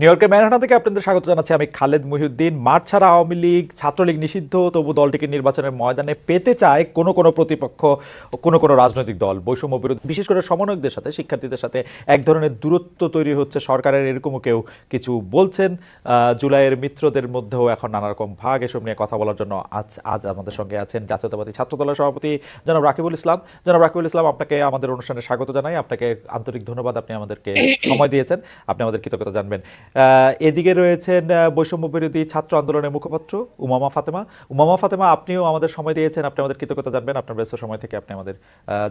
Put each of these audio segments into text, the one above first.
New ইয়র্কের Manhattan থেকে আপনাদের স্বাগত জানাচ্ছি আমি খালেদ মহিউদ্দিন। মাঠ ছাড়া আওয়ামী লীগ, ছাত্রলীগ নিষিদ্ধ, তবু দলটিকে নির্বাচনের ময়দানে পেতে চায় কোনো কোনো প্রতিপক্ষ, কোনো রাজনৈতিক দল। বৈষম্য বিরোধী, বিশেষ করে সমন্বয়কদের সাথে, শিক্ষার্থীদের সাথে এক ধরনের দূরত্ব তৈরি হচ্ছে সরকারের, এরকমও কেউ কিছু বলছেন। জুলাইয়ের মিত্রদের মধ্যেও এখন নানা রকম ভাগ। এসব নিয়ে কথা বলার জন্য আজ আমাদের সঙ্গে আছেন জাতীয়তাবাদী ছাত্র দলের সভাপতি জনাব রাকিবুল ইসলাম। জনাব রাকিবুল ইসলাম, আপনাকে আমাদের অনুষ্ঠানে স্বাগত জানাই। আপনাকে আন্তরিক ধন্যবাদ, আপনি আমাদেরকে সময় দিয়েছেন, আপনি আমাদের কৃতজ্ঞতা জানবেন। এদিকে রয়েছেন বৈষম্য বিরোধী ছাত্র আন্দোলনের মুখপাত্র উমামা ফাতেমা। উমামা ফাতেমা, আপনিও আমাদের সময় দিয়েছেন, আপনি আমাদের কৃতজ্ঞতা জানবেন। আপনার ব্যস্ত সময় থেকে আপনি আমাদের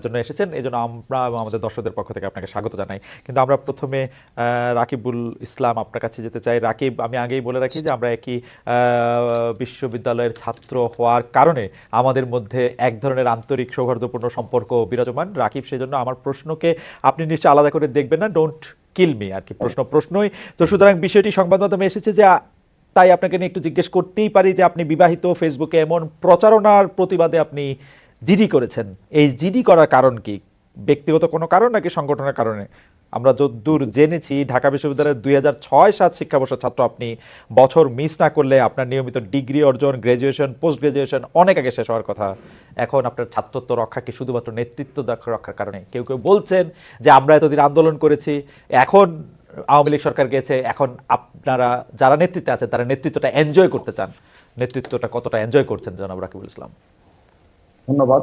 জন্য এসেছেন, এই জন্য আমরা এবং আমাদের দর্শকদের পক্ষ থেকে আপনাকে স্বাগত জানাই। কিন্তু আমরা প্রথমে রাকিবুল ইসলাম আপনার কাছে যেতে চাই। রাকিব, আমি আগেই বলে রাখি যে আমরা একই বিশ্ববিদ্যালয়ের ছাত্র হওয়ার কারণে আমাদের মধ্যে এক ধরনের আন্তরিক সৌহার্দ্যপূর্ণ সম্পর্ক বিরাজমান। রাকিব, সেই জন্য আমার প্রশ্নকে আপনি নিশ্চয়ই আলাদা করে দেখবেন না, ডোন্ট কিল মি আর কি, প্রশ্নই তো। সুতরাং বিষয়টি সংবাদ মাধ্যমে এসেছে যে, তাই আপনাকে নিয়ে একটু জিজ্ঞেস করতেই পারি যে আপনি বিবাহিত, ফেসবুকে এমন প্রচারণার প্রতিবাদে আপনি জিডি করেছেন। এই জিডি করার কারণ কি? ব্যক্তিগত কোনো কারণ নাকি সংগঠনের কারণে? আমরা যতদূর জেনেছি ঢাকা বিশ্ববিদ্যালয়ের 2006-07 শিক্ষাবর্ষের ছাত্র আপনি। বছর মিস না করলে আপনার নিয়মিত ডিগ্রি অর্জন, গ্র্যাজুয়েশন, পোস্ট গ্র্যাজুয়েশন অনেক আগে শেষ হওয়ার কথা। এখন আপনার ছাত্রত্ব রক্ষা কি শুধুমাত্র নেতৃত্ব রক্ষার কারণে? কেউ কেউ বলছেন যে আমরা এতদিন আন্দোলন করেছি, এখন আওয়ামী লীগ সরকার গেছে, এখন আপনারা যারা নেতৃত্বে আছেন তারা নেতৃত্বটা এনজয় করতে চান। নেতৃত্বটা কতটা এনজয় করছেন জনাব রাকিবুল ইসলাম? ধন্যবাদ।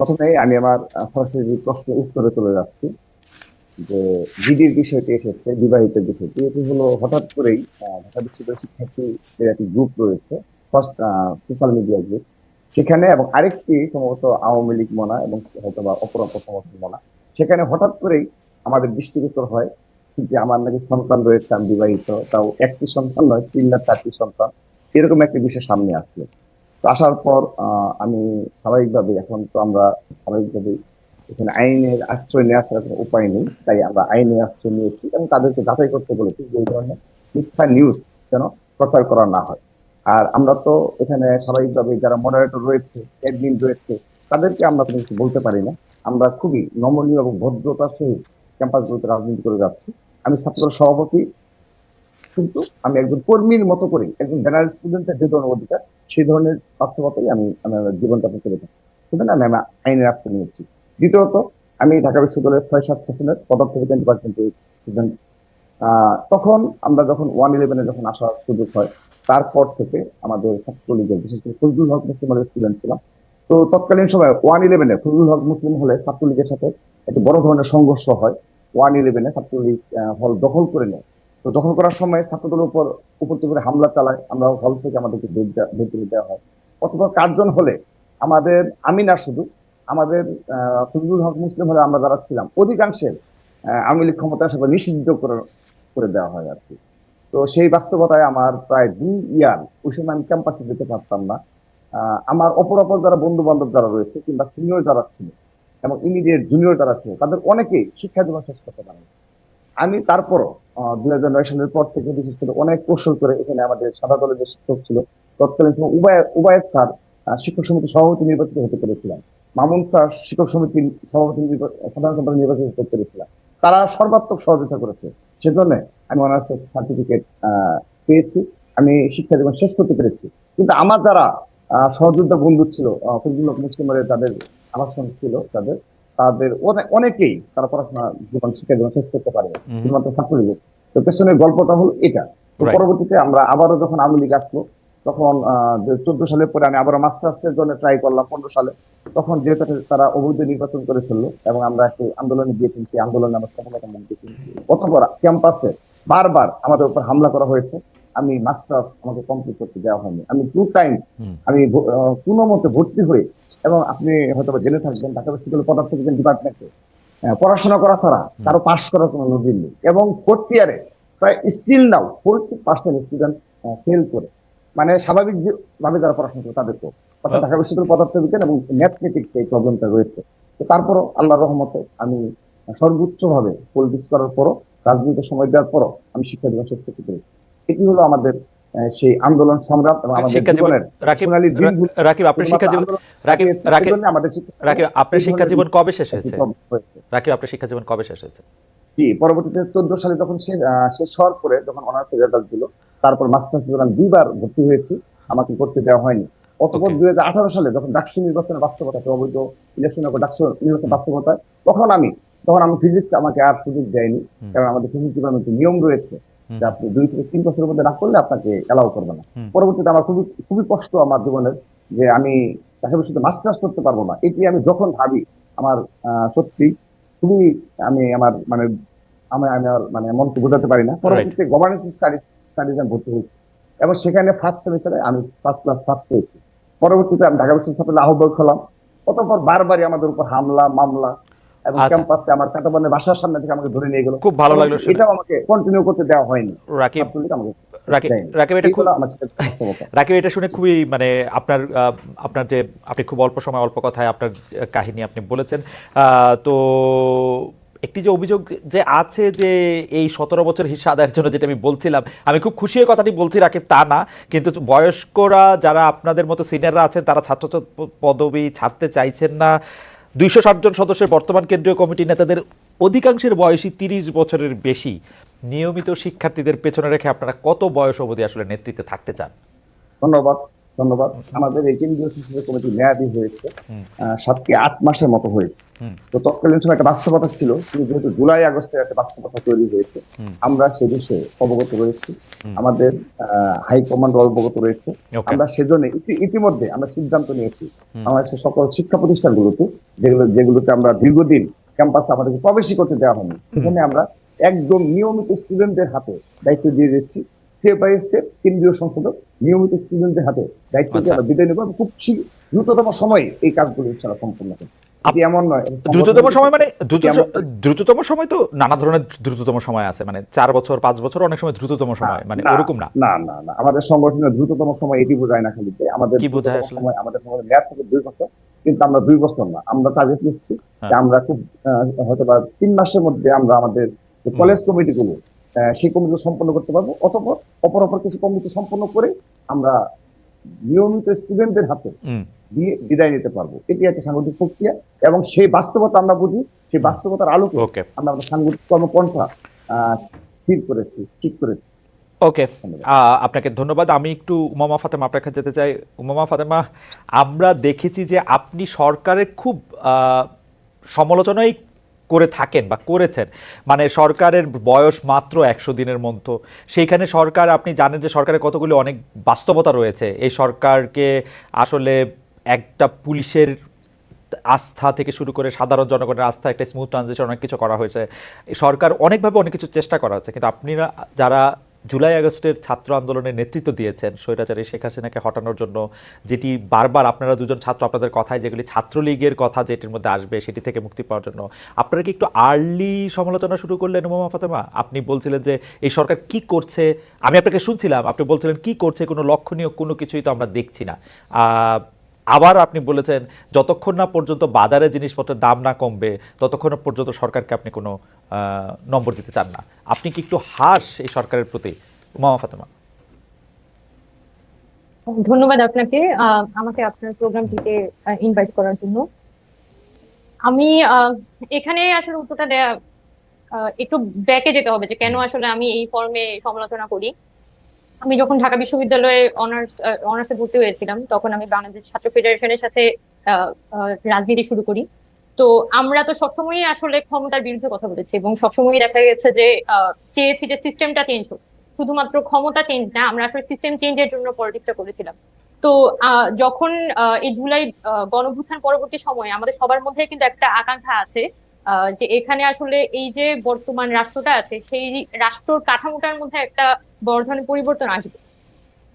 প্রথমে আমি আমার সরাসরি প্রশ্নের উত্তরে চলে যাচ্ছি যে জিডির বিষয়টি এসেছে, বিবাহিত বিষয়টি। এটি হলো হঠাৎ করেই ঢাকা বিশ্ববিদ্যালয়ের শিক্ষার্থীদের একটি গ্রুপ রয়েছে, ফার্স্ট সোশ্যাল মিডিয়া গ্রুপ, সেখানে এবং আরেকটি সম্ভবত আওয়ামী লীগ মনা এবং হয়তো বা অপর সমর্থন মনা, সেখানে হঠাৎ করেই আমাদের দৃষ্টিগোচর হয় যে আমার নাকি সন্তান রয়েছে, আমি বিবাহিত, তাও একটি সন্তান নয়, 3 না 4টি সন্তান, এরকম একটা বিষয় সামনে আসলো। তো আসার পর আমি স্বাভাবিকভাবে, এখন তো আমরা স্বাভাবিকভাবে এখানে আইনের আশ্রয় নেওয়া ছাড়া কোনো উপায় নেই, তাই আমরা আইনের আশ্রয় নিয়েছি এবং তাদেরকে যাচাই করতে বলেছি যে এই ধরনের মিথ্যা নিউজ যেন প্রচার করা না হয়। আর আমরা তো এখানে স্বাভাবিকভাবে যারা মডারেটর রয়েছে, অ্যাডমিন রয়েছে, তাদেরকে আমরা কোনো কিছু বলতে পারি না। আমরা খুবই নমনীয় এবং ভদ্রতার সহিত ক্যাম্পাসগুলোতে রাজনীতি করে যাচ্ছি। আমি ছাত্র সভাপতি, কিন্তু আমি একজন কর্মীর মতো করে, একজন জেনারেল স্টুডেন্টের যে ধরনের অধিকার, সেই ধরনের বাস্তবতাই আমি আমার জীবনযাপন করে থাকি। সুতরাং আমি আইনের আশ্রয় নিয়েছি। দ্বিতীয়ত, আমি ঢাকা বিশ্ববিদ্যালয়ের 6-7 সেশনের পদার্থবিজ্ঞান ডিপার্টমেন্টের স্টুডেন্ট। তখন আমরা যখন 111-এ যখন আসার সুযোগ হয়, তারপর থেকে আমাদের ছাত্রলীগের, বিশেষ করে ফজলুল হক মুসলিম হলের স্টুডেন্ট ছিলাম। তো তৎকালীন সময় 111-এ ফজলুল হক মুসলিম হলে ছাত্রলীগের সাথে একটা বড় ধরনের সংঘর্ষ হয়। 111-এ ছাত্রলীগ হল দখল করে নেয়। তো দখল করার সময় ছাত্রদের উপর উপর হামলা চালায়। আমরা হল থেকে আমাদেরকে বের করে দেওয়া হয়। অথবা কার্জন হলে আমাদের, আমি না শুধু, আমাদের ফজলুল হক মুসলিম হলে আমরা যারা ছিলাম অধিকাংশের আওয়ামী লীগ ক্ষমতা আসা নিষিদ্ধ করে দেওয়া হয় আর কি। তো সেই বাস্তবতায় আমার প্রায় 2 ইয়ার ওই সময় আমি ক্যাম্পাসে যেতে পারতাম না। আমার অপর যারা বন্ধু বান্ধব যারা রয়েছে কিংবা সিনিয়র যারা ছিল এবং ইমিডিয়েট জুনিয়র যারা ছিল, তাদের অনেকেই শিক্ষা জীবন শেষ করতে পারেন। আমি তারপরও 2009 সালের পর থেকে বিশেষ করে অনেক কৌশল করে এখানে আমাদের সাদা দলের যে শিক্ষক ছিল তৎকালীন সময় উবায়েদ স্যার শিক্ষক সমিতির সভাপতি নির্বাচিত হতে পেরেছিলাম, মামুন স্যার শিক্ষক সমিতির সভাপতি সাধারণ সম্পাদক নির্বাচিত হতে পেরেছিলাম। তারা সর্বাত্মক সহযোগিতা করেছে, সেজন্য আমি অনার্স সার্টিফিকেট পেয়েছি, আমি শিক্ষা জীবন শেষ করতে পেরেছি। কিন্তু আমার যারা সহযোদ্ধা বন্ধু ছিল, ফজলুল হক মুসলিমের যাদের আবাসন ছিল, তাদের অনেকেই তারা পড়াশোনা জীবন, শিক্ষা জীবন শেষ করতে পারে শুধুমাত্র ছাত্রলীগের। তো পেছনের গল্পটা হলো এটা। তো পরবর্তীতে আমরা আবারও যখন আওয়ামী লীগ আসলো, তখন 14 সালের পরে আমি আবারও মাস্টার্সের জন্য ট্রাই করলাম 15 সালে। তখন যেহেতু তারা অবৈধ নির্বাচন করে ফেললো এবং আমরা একটি আন্দোলনে গিয়েছি, সেই আন্দোলনে আমরা সফলতা মুখ দেখি। অথবা ক্যাম্পাসে বারবার আমাদের উপর হামলা করা হয়েছে। আমি মাস্টার্স আমাকে কমপ্লিট করতে দেওয়া হয়নি। আমি 2 টাইম আমি কোনো মতে ভর্তি হয়ে, এবং আপনি হয়তো জেনে থাকবেন ঢাকা বিশ্ববিদ্যালয় পদার্থবিজ্ঞান ডিপার্টমেন্টে পড়াশোনা করা ছাড়া কারো পাস করার কোনো নজির নেই, এবং 4th ইয়ারে প্রায় স্টিল নাও 40% স্টুডেন্ট ফেল করে, মানে স্বাভাবিক ভাবে যারা পড়াশোনা করে তাদের কোর্স, অর্থাৎ ঢাকা বিশ্ববিদ্যালয় পদার্থবিজ্ঞান এবং ম্যাথমেটিক্স এই প্রবলেমটা রয়েছে। তো তারপরও আল্লাহর রহমতে আমি সর্বোচ্চ ভাবে পলিটিক্স করার পরও, রাজনীতিতে সময় দেওয়ার পরও আমি শিক্ষা জীবন শেষ করতে পেরেছি। এটি হলো আমাদের সেই আন্দোলন সংগ্রাম এবং আমাদের জীবনের সোনালী দিনগুলো। রাকিব, আপনার শিক্ষা জীবন কবে শেষ হয়েছে? রাকিব, আপনার শিক্ষা জীবন কবে শেষ হয়েছে? জি, পরবর্তীতে 14 সালে যখন সে শেষ হওয়ার পরে যখন অনার্স রেজাল্ট দিল, তারপর মাস্টার্স যখন 2 বার ভর্তি হয়েছি, আমাকে করতে দেওয়া হয়নি। অতঃপর ওকে। 2018 সালে যখন ডাকসু নির্বাচনের বাস্তবতা, অবৈধ ইলেকশনের উপর ডাকসু নির্বাচনের বাস্তবতায়, তখন আমি ফিজিক্স আমাকে আর সুযোগ দেয়নি। হুম কারণ আমাদের ফিজিক্স ডিপার্টমেন্টে নিয়ম রয়েছে হুম যে আপনি 2 থেকে 3 বছরের মধ্যে না করলে আপনাকে এলাও করবে না। হুম পরবর্তীতে আমার খুবই খুবই কষ্ট আমার জীবনের, যে আমি ঢাকা বিশ্ববিদ্যালয়ে মাস্টার্স করতে পারবো না। এটি আমি যখন ভাবি, আমার সত্যি খুবই, আমি আমার মানে আমি আর মানে মনকে বোঝাতে পারি না। রাইট। পরবর্তীতে গভর্নেন্স স্টাডিজ আমি ভর্তি হয়েছি, এবং সেখানে ফার্স্ট সেমিস্টারে আমি ফার্স্ট ক্লাস ফার্স্ট পেয়েছি। পরবর্তীতে আমি ঢাকা বিশ্ববিদ্যালয়ের আহ্বায়ক হলাম। অতঃপর বারবারই আমাদের উপর হামলা মামলা, এবং আচ্ছা, ক্যাম্পাসে আমার কাটাবনের বাসার সামনে থেকে আমাকে ধরে নিয়ে গেল। খুব ভালো লাগলো পরবর্তীতে শুনে। এটাও আমাকে কন্টিনিউ করতে দেওয়া হয়নি, রাকিব, ছাত্রলীগ আমাকে রাকিব, দেয়নি। রাকিব এটা খুব, এইগুলো আমার সাথে বাস্তবতা। রাকিব এটা শুনে খুবই মানে আপনার আপনার যে আপনি খুব অল্প সময় অল্প কথায় আপনার কাহিনী আপনি বলেছেন। তো একটি যে অভিযোগ যে আছে যে এই 17 বছর হিসা আদায়ের জন্য, যেটা আমি বলছিলাম, আমি খুব খুশি হয়ে কথাটি বলছি রাকিব, তা না, কিন্তু বয়স্করা যারা আপনাদের মতো সিনিয়ররা আছেন তারা ছাত্র পদবি ছাড়তে চাইছেন না। 260 জন সদস্যের বর্তমান কেন্দ্রীয় কমিটি নেতাদের অধিকাংশের বয়সী 30 বছরের বেশি। নিয়মিত শিক্ষার্থীদের পেছনে রেখে আপনারা কত বয়স অবধি আসলে নেতৃত্বে থাকতে চান? ধন্যবাদ, ধন্যবাদ। আমাদের এই কেন্দ্রীয় সংসদীয় কমিটি মেয়াদী হয়েছে হুম 7 কি 8 মাসের মতো হয়েছে। হুম তো তৎকালীন সময় একটা বাস্তবতা ছিল, কিন্তু যেহেতু জুলাই আগস্টের একটা বাস্তবতা তৈরি হয়েছে, হুম আমরা সে বিষয়ে অবগত রয়েছি। হুম আমাদের হাইকমান্ড অবগত রয়েছে। ওকে। আমরা সেজন্য ইতিমধ্যে আমরা সিদ্ধান্ত নিয়েছি, হুম বাংলাদেশের সকল শিক্ষা প্রতিষ্ঠানগুলোতে, যেগুলোতে আমরা দীর্ঘদিন ক্যাম্পাসে আমাদেরকে প্রবেশই করতে দেওয়া হয়নি, হুম সেখানে আমরা একদম নিয়মিত স্টুডেন্টদের হাতে দায়িত্ব দিয়ে দিচ্ছি। স্টেপ বাই স্টেপ কেন্দ্রীয় সংসদে নিয়মিত স্টুডেন্টদের হাতে দায়িত্ব দিয়ে আচ্ছা, আমরা বিদায় নেবো, এবং খুব দ্রুততম সময়ে এই কাজগুলো ইনশাআল্লাহ সম্পূর্ণ করবো। এটি আপ- এমন নয়, এটা দ্রুততম সংগঠনের সময় বিষয়। মানে এটি এমন নয়। দ্রুততম সময় তো নানা ধরনের দ্রুততম সময় আছে, মানে 4 বছর 5 বছর, অনেক সময় দ্রুততম না, সময়, মানে না, ওরকম না। না, না, না, আমাদের সংগঠনের দ্রুততম সময় এটি বোঝায় না খালি যে আমাদের কি বোঝায় দ্রুততম আসলে? সময়, আমাদের সময় মেয়াদ থেকে 2 বছর, কিন্তু আমরা 2 বছর না, আমরা টার্গেট নিচ্ছি যে হ্যাঁ। আমরা খুব হয়তো বা 3 মাসের মধ্যে আমরা আমাদের যে হুম কলেজ কমিটিগুলো, সেই কমিটি সম্পন্ন করতে পারবো। অপর কিছু কমিটি সম্পন্ন করে আমরা নিয়মিত স্টুডেন্টদের হাতে হুম দিয়ে বিদায় নিতে পারবো। এটি একটা সাংগঠনিক প্রক্রিয়া, এবং সেই বাস্তবতা আমরা বুঝি। সেই হুম বাস্তবতার আলোকে ওকে। আমরা আমাদের সাংগঠনিক কর্মপন্থা আহ, স্থির করেছি, ঠিক করেছি। ওকে, ধন্যবাদ। আপনাকে ধন্যবাদ। আমি একটু উমামা ফাতেমা আপনার কাছে যেতে চাই। উমামা ফাতেমা, আমরা দেখেছি যে আপনি সরকারের খুব সমালোচনাই করে থাকেন বা করেছেন, মানে সরকারের বয়স মাত্র 100 দিনের মতো, সেইখানে সরকার, আপনি জানেন যে সরকারের কতগুলি অনেক বাস্তবতা রয়েছে। এই সরকারকে আসলে একটা পুলিশের আস্থা থেকে শুরু করে সাধারণ জনগণের আস্থা, একটা স্মুথ ট্রানজিশন, অনেক কিছু করা হয়েছে। এই সরকার অনেকভাবে অনেক কিছু চেষ্টা করা হচ্ছে, কিন্তু আপনারা যারা জুলাই আগস্টের ছাত্র আন্দোলনের নেতৃত্ব দিয়েছেন স্বৈরাচারী শেখ হাসিনাকে হটানোর জন্য, যেটি বারবার আপনারা দুজন ছাত্র আপনাদের কথায় যেগুলি ছাত্রলীগের কথা যেটির মধ্যে আসবে সেটি থেকে মুক্তি পাওয়ার জন্য, আপনারা কি একটু আর্লি সমালোচনা শুরু করলেন? উমামা ফাতেমা, আপনি বলছিলেন যে এই সরকার কি করছে, আমি আপনাকে শুনছিলাম, আপনি বলছিলেন কি করছে, কোনো লক্ষণীয় কোনো কিছুই তো আমরা দেখছি না। আবার আপনি বলেছেন যতক্ষণ না পর্যন্ত বাজারে জিনিসপত্রের দাম না কমবে ততক্ষণ পর্যন্ত সরকারকে আপনি কোনো নম্বর দিতে চান না। আপনি কি একটু হার্শ এই সরকারের প্রতি, উমামা ফাতেমা? ধন্যবাদ আপনাকে আমাকে আপনার প্রোগ্রামটিতে ইনভাইট করার জন্য। আমি এখানে আসলে উত্তরটা দেয়া একটু ব্যাকে যেতে হবে যে কেন আসলে আমি এই ফর্মে সমালোচনা করি। আমি যখন ঢাকা বিশ্ববিদ্যালয়ে অনার্সে ভর্তি হয়েছিলাম, তখন আমি বাংলাদেশ ছাত্র ফেডারেশনের সাথে আহ, রাজনীতি শুরু করি। তো আমরা তো সবসময়ই আসলে ক্ষমতার বিরুদ্ধে কথা বলেছি, এবং সবসময়ই দেখা গেছে যে চেয়েছি যে সিস্টেমটা চেঞ্জ হোক। শুধুমাত্র ক্ষমতা চেঞ্জ না, আমরা আসলে সিস্টেম চেঞ্জের জন্য পলিটিক্সটা করেছিলাম। তো যখন এই জুলাই গণঅভ্যুত্থান পরবর্তী সময়ে আমাদের সবার মধ্যে কিন্তু একটা আকাঙ্ক্ষা আছে, যে এখানে আসলে এই যে বর্তমান রাষ্ট্রটা আছে সেই রাষ্ট্রর কাঠামোটার মধ্যে একটা বড় ধরনের পরিবর্তন আসবে।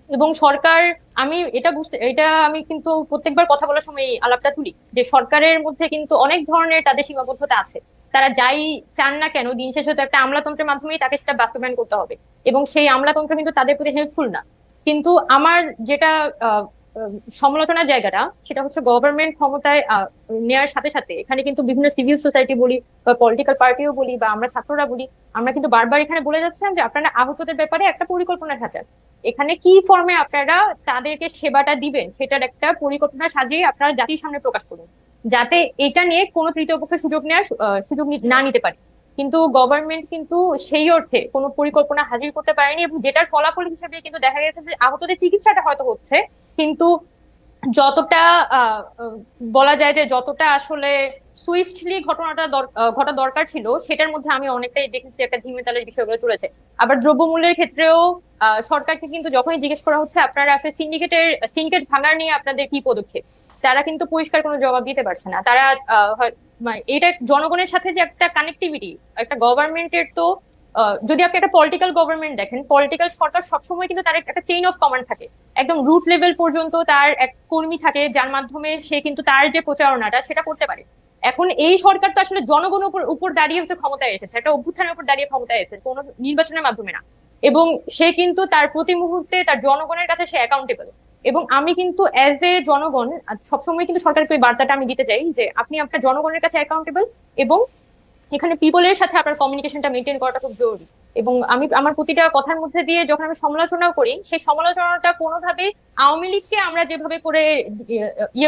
এবং সরকার, আমি এটা বুঝতে, এটা আমি কিন্তু প্রত্যেকবার কথা বলার সময় এই আলাপটা তুলি যে সরকারের মধ্যে কিন্তু অনেক ধরনের তাদের সীমাবদ্ধতা আছে। তারা যাই চান না কেন, দিন শেষে তো একটা আমলাতন্ত্রের মাধ্যমেই তাকে সেটা বাস্তবায়ন করতে হবে, এবং সেই আমলাতন্ত্র কিন্তু তাদের প্রতি হেল্পফুল না। কিন্তু আমার যেটা আহ, আহ, সমালোচনার জায়গাটা, সেটা হচ্ছে গভর্নমেন্ট ক্ষমতায় নেওয়ার সাথে সাথে এখানে কিন্তু বিভিন্ন সিভিল সোসাইটি বলি বা পলিটিক্যাল পার্টিও বলি বা আমরা ছাত্ররা বলি, আমরা কিন্তু বারবার এখানে বলে যাচ্ছিলাম যে আপনারা আহতদের ব্যাপারে একটা পরিকল্পনা সাজান। এখানে কি ফর্মে আপনারা তাদেরকে সেবাটা দিবেন সেটার একটা পরিকল্পনা সাজিয়ে আপনারা জাতির সামনে প্রকাশ করুন, যাতে এটা নিয়ে কোনো তৃতীয় পক্ষের সুযোগ নেওয়ার সুযোগ না নিতে পারে। কিন্তু গভর্নমেন্ট কিন্তু সেই অর্থে কোনো পরিকল্পনা হাজির করতে পারেনি, এবং যেটার ফলাফল হিসেবে কিন্তু দেখা গেছে যে আহতদের চিকিৎসাটা হয়তো হচ্ছে, কিন্তু যতটা বলা যায় যে যতটা আসলে সুইফটলি ঘটা দরকার ছিল, সেটার মধ্যে আমি অনেকটাই দেখেছি একটা ধিমে তালের বিষয়গুলো চলেছে। আবার দ্রব্যমূল্যের ক্ষেত্রেও সরকারকে কিন্তু যখনই জিজ্ঞেস করা হচ্ছে আপনারা আসলে সিন্ডিকেট ভাঙার নিয়ে আপনাদের কি পদক্ষেপ, তারা কিন্তু পরিষ্কার কোনো জবাব দিতে পারছে না। তারা মানে এটা জনগণের সাথে যে একটা কানেক্টিভিটি, একটা গভর্নমেন্টের তো যদি আপনি একটা পলিটিক্যাল গভর্নমেন্ট দেখেন, পলিটিক্যাল সরকার সবসময় কিন্তু তার একটা চেইন অফ কমান্ড থাকে, একদম রুট লেভেল পর্যন্ত তার এক কর্মী থাকে যার মাধ্যমে সে কিন্তু তার যে প্রচারণাটা সেটা করতে পারে। এখন এই সরকার তো আসলে জনগণের উপর উপর দাঁড়িয়ে হচ্ছে ক্ষমতায় এসেছে, একটা অভ্যুত্থানের উপর দাঁড়িয়ে ক্ষমতায় এসেছে, কোনো নির্বাচনের মাধ্যমে না। এবং সে কিন্তু তার প্রতি মুহূর্তে তার জনগণের কাছে সে অ্যাকাউন্টেবল। এবং আমি কিন্তু অ্যাজ এ জনগণ সবসময় কিন্তু সরকারকে ওই বার্তাটা আমি দিতে চাই যে আপনি আপনার জনগণের কাছে অ্যাকাউন্টেবল, এবং এখানে পিপলের সাথে আপনার কমিউনিকেশনটা মেনটেন করাটা খুব জরুরি। এবং আমি আমার প্রতিটা কথার মধ্যে দিয়ে যখন আমি সমালোচনাও করি, সেই সমালোচনাটা কোনোভাবেই আওয়ামী লীগকে আমরা যেভাবে করে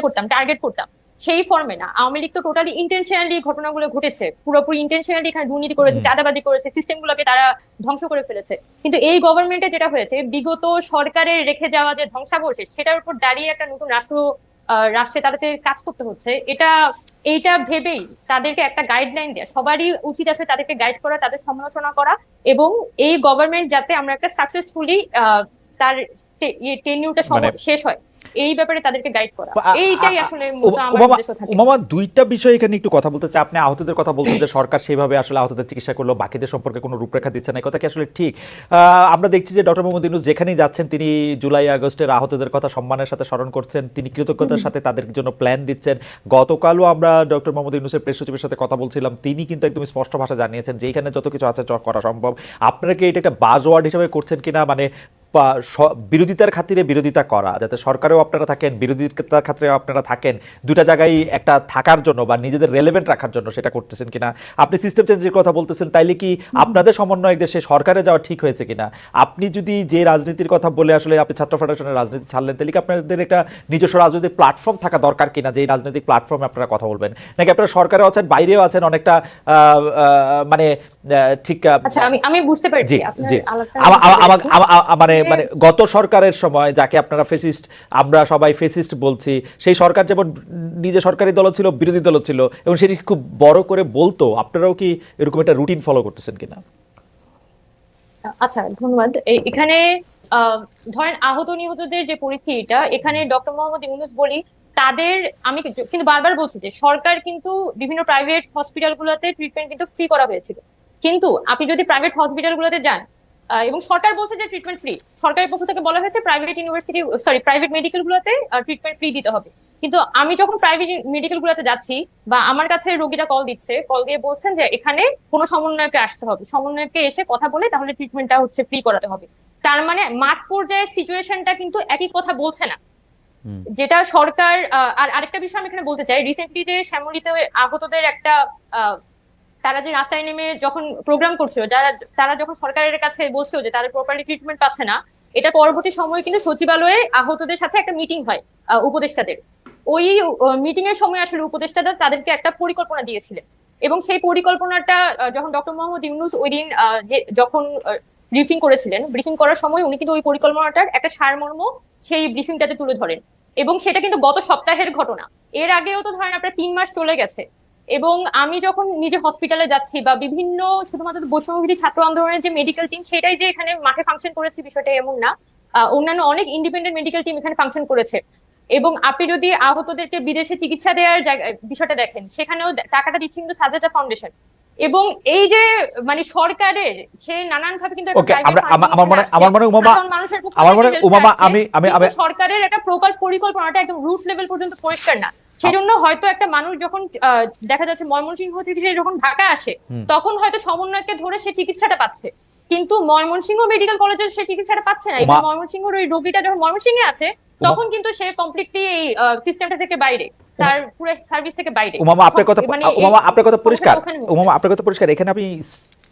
করতাম, টার্গেট করতাম, সেই ফর্মে না। আওয়ামী লীগ তো টোটালি ইন্টেনশনালি ঘটনাগুলো ঘটেছে, পুরোপুরি ইন্টেনশনালি এখানে দুর্নীতি করেছে, চাঁদাবাজি করেছে, সিস্টেম গুলোকে তারা ধ্বংস করে ফেলেছে। কিন্তু এই গভর্নমেন্টে যেটা হয়েছে, বিগত সরকারের রেখে যাওয়া যে ধ্বংসাবশেষ, সেটার উপর দাঁড়িয়ে একটা নতুন রাষ্ট্রে তাদের কাজ করতে হচ্ছে। এইটা ভেবেই তাদেরকে একটা গাইডলাইন দেয়া, সবারই উচিত আছে তাদেরকে গাইড করা, তাদের সমালোচনা করা, এবং এই গভর্নমেন্ট যাতে আমরা একটা সাকসেসফুলি তার টেনিউরটা শেষ হয়, এই ব্যাপারে তাদেরকে গাইড করা, এইটাই আসলে মূলত আমার উদ্দেশ্য থাকে। উমামা, দুইটা বিষয় এখানে একটু কথা বলতে চাই। আপনি আহতদের কথা বলছেন যে সরকার সেইভাবে আসলে আহতদের চিকিৎসা করলো, বাকিদের সম্পর্কে কোনো রূপরেখা দিচ্ছে না, কথা কি আসলে ঠিক? আমরা দেখছি যে ডক্টর মোহাম্মদ ইউনূস যেখানেই যাচ্ছেন তিনি জুলাই আগস্টের আহতদের কথা সম্মানের সাথে স্মরণ করছেন, তিনি কৃতজ্ঞতার সাথে তাদের জন্য প্ল্যান দিচ্ছেন। গতকালও আমরা ডক্টর মোহাম্মদ ইউনূসের প্রেস সচিবের সাথে কথা বলছিলাম, তিনি কিন্তু একদম স্পষ্ট ভাষা জানিয়েছেন যে এখানে যত কিছু আছে করা সম্ভব। আপনারা কি এটা একটা বাজওয়ার্ড হিসেবে করছেন কিনা, মানে বিরোধিতার খাতিরে বিরোধিতা করা, যাতে সরকারেও আপনারা থাকেন, বিরোধিতার খাতিরে আপনারা থাকেন, দুটা জায়গায় একটা থাকার জন্য বা নিজেদের রেলেভেন্ট রাখার জন্য সেটা করতেছেন কিনা? আপনি সিস্টেম চেঞ্জের কথা বলতেছেন, তাইলে কি আপনাদের সমন্বয়কদের সে সরকারে যাওয়া ঠিক হয়েছে কিনা? আপনি যদি যে রাজনীতির কথা বলে আসলে আপনি ছাত্র ফেডারেশনের রাজনীতি ছাড়লেন, তাহলে কি আপনাদের একটা নিজস্ব রাজনৈতিক প্ল্যাটফর্ম থাকা দরকার কিনা, যে এই রাজনৈতিক প্ল্যাটফর্মে আপনারা কথা বলবেন? নাকি আপনারা সরকারেও আছেন, বাইরেও আছেন, অনেকটা মানে ঠিক? আচ্ছা, আমি বুঝতে পারছি আপনার আলাপটা। মানে মানে গত সরকারের সময় যাকে আপনারা ফেসিস্ট, আমরা সবাই ফেসিস্ট বলছি, সেই সরকার যেমন নিজে সরকারি দল ছিল, বিরোধী দল ছিল, এবং সেটি খুব বড় করে বলতো, আপনারাও কি এরকম একটা রুটিন ফলো করতেছেন কিনা? আচ্ছা, ধন্যবাদ। এখানে ধরেন আহত নিহতদের যে পরিস্থিতিটা, এখানে ডক্টর মোহাম্মদ ইউনূস বলি, তাদের আমি কিন্তু বারবার বলছি যে সরকার কিন্তু বিভিন্ন প্রাইভেট হসপিটালগুলোতে ট্রিটমেন্ট কিন্তু ফ্রি করা হয়েছিল। কিন্তু আপনি যদি প্রাইভেট হসপিটালগুলোতে যান, এবং সরকার বলছে যে ট্রিটমেন্ট ফ্রি, সরকারের পক্ষ থেকে বলা হয়েছে প্রাইভেট মেডিকেল গুলোতে ট্রিটমেন্ট ফ্রি দিতে হবে। কিন্তু আমি যখন প্রাইভেট মেডিকেল গুলোতে যাচ্ছি, বা আমার কাছে রোগীরা কল দিয়ে বলছেন যে এখানে কোনো সমন্বয়কে আসতে হবে, সমন্বয়কে এসে কথা বলে তাহলে ট্রিটমেন্টটা হচ্ছে ফ্রি করাতে হবে। তার মানে মাঠ পর্যায়ে সিচুয়েশনটা কিন্তু একই কথা বলছে না, যেটা সরকার। আর আরেকটা বিষয় আমি এখানে বলতে চাই, রিসেন্টলি যে শ্যামলীতে আহতদের একটা তারা যে রাস্তায় নেমে যখন প্রোগ্রাম করছিল, তারা যখন সরকারের কাছে বলছিল যে তারা প্রপারলি ট্রিটমেন্ট পাচ্ছে না, এটা পরবর্তী সময়ে কিন্তু সচিবালয়ে আহতদের সাথে একটা মিটিং হয় উপদেষ্টাদের। ওই মিটিং এর সময় আসলে উপদেষ্টারা তাদেরকে একটা পরিকল্পনা দিয়েছিলেন, এবং সেই পরিকল্পনাটা যখন ডক্টর মোহাম্মদ ইউনূস ওই দিন যখন ব্রিফিং করার সময় উনি কিন্তু ওই পরিকল্পনাটার একটা সারমর্ম সেই ব্রিফিংটাতে তুলে ধরেন। এবং সেটা কিন্তু গত সপ্তাহের ঘটনা, এর আগেও তো ধরেন আপনার 3 মাস চলে গেছে। এবং আমি যখন নিজে হসপিটালে যাচ্ছি, বা বিভিন্ন শুধুমাত্র বৈষম্যবিরোধী ছাত্র আন্দোলনের যে মেডিকেল টিম সেটাই যে এখানে মাঠে ফাংশন করেছে বিষয়টা এমন না, অন্যান্য অনেক ইন্ডিপেন্ডেন্ট মেডিকেল টিম এখানে ফাংশন করেছে। এবং আপনি যদি আহতদেরকে বিদেশে চিকিৎসা দেওয়ার বিষয়টা দেখেন, সেখানেও টাকাটা দিচ্ছে কিন্তু সাজেদা ফাউন্ডেশন। এবং এই যে মানে সরকারের সে নানান ভাবে কিন্তু সরকারের একটা প্রপার পরিকল্পনাটা একদম রুট লেভেল পর্যন্ত পরিষ্কার না। সেজন্য হয়তো একটা মানুষ যখন দেখা যাচ্ছে ময়মনসিংহ থেকে যখন ঢাকা আসে, তখন হয়তো সমন্বয়কে ধরে সে চিকিৎসাটা পাচ্ছে, কিন্তু ময়মনসিংহ মেডিকেল কলেজের সে চিকিৎসাটা পাচ্ছে না। এবং ময়মনসিংহের ওই রোগীটা যখন ময়মনসিংহে আছে, তখন কিন্তু সে কমপ্লিটলি এই সিস্টেমটা থেকে বাইরে, তার পুরো সার্ভিস থেকে বাইরে। উমামা, আপনার কথা পরিষ্কার। এখানে আমি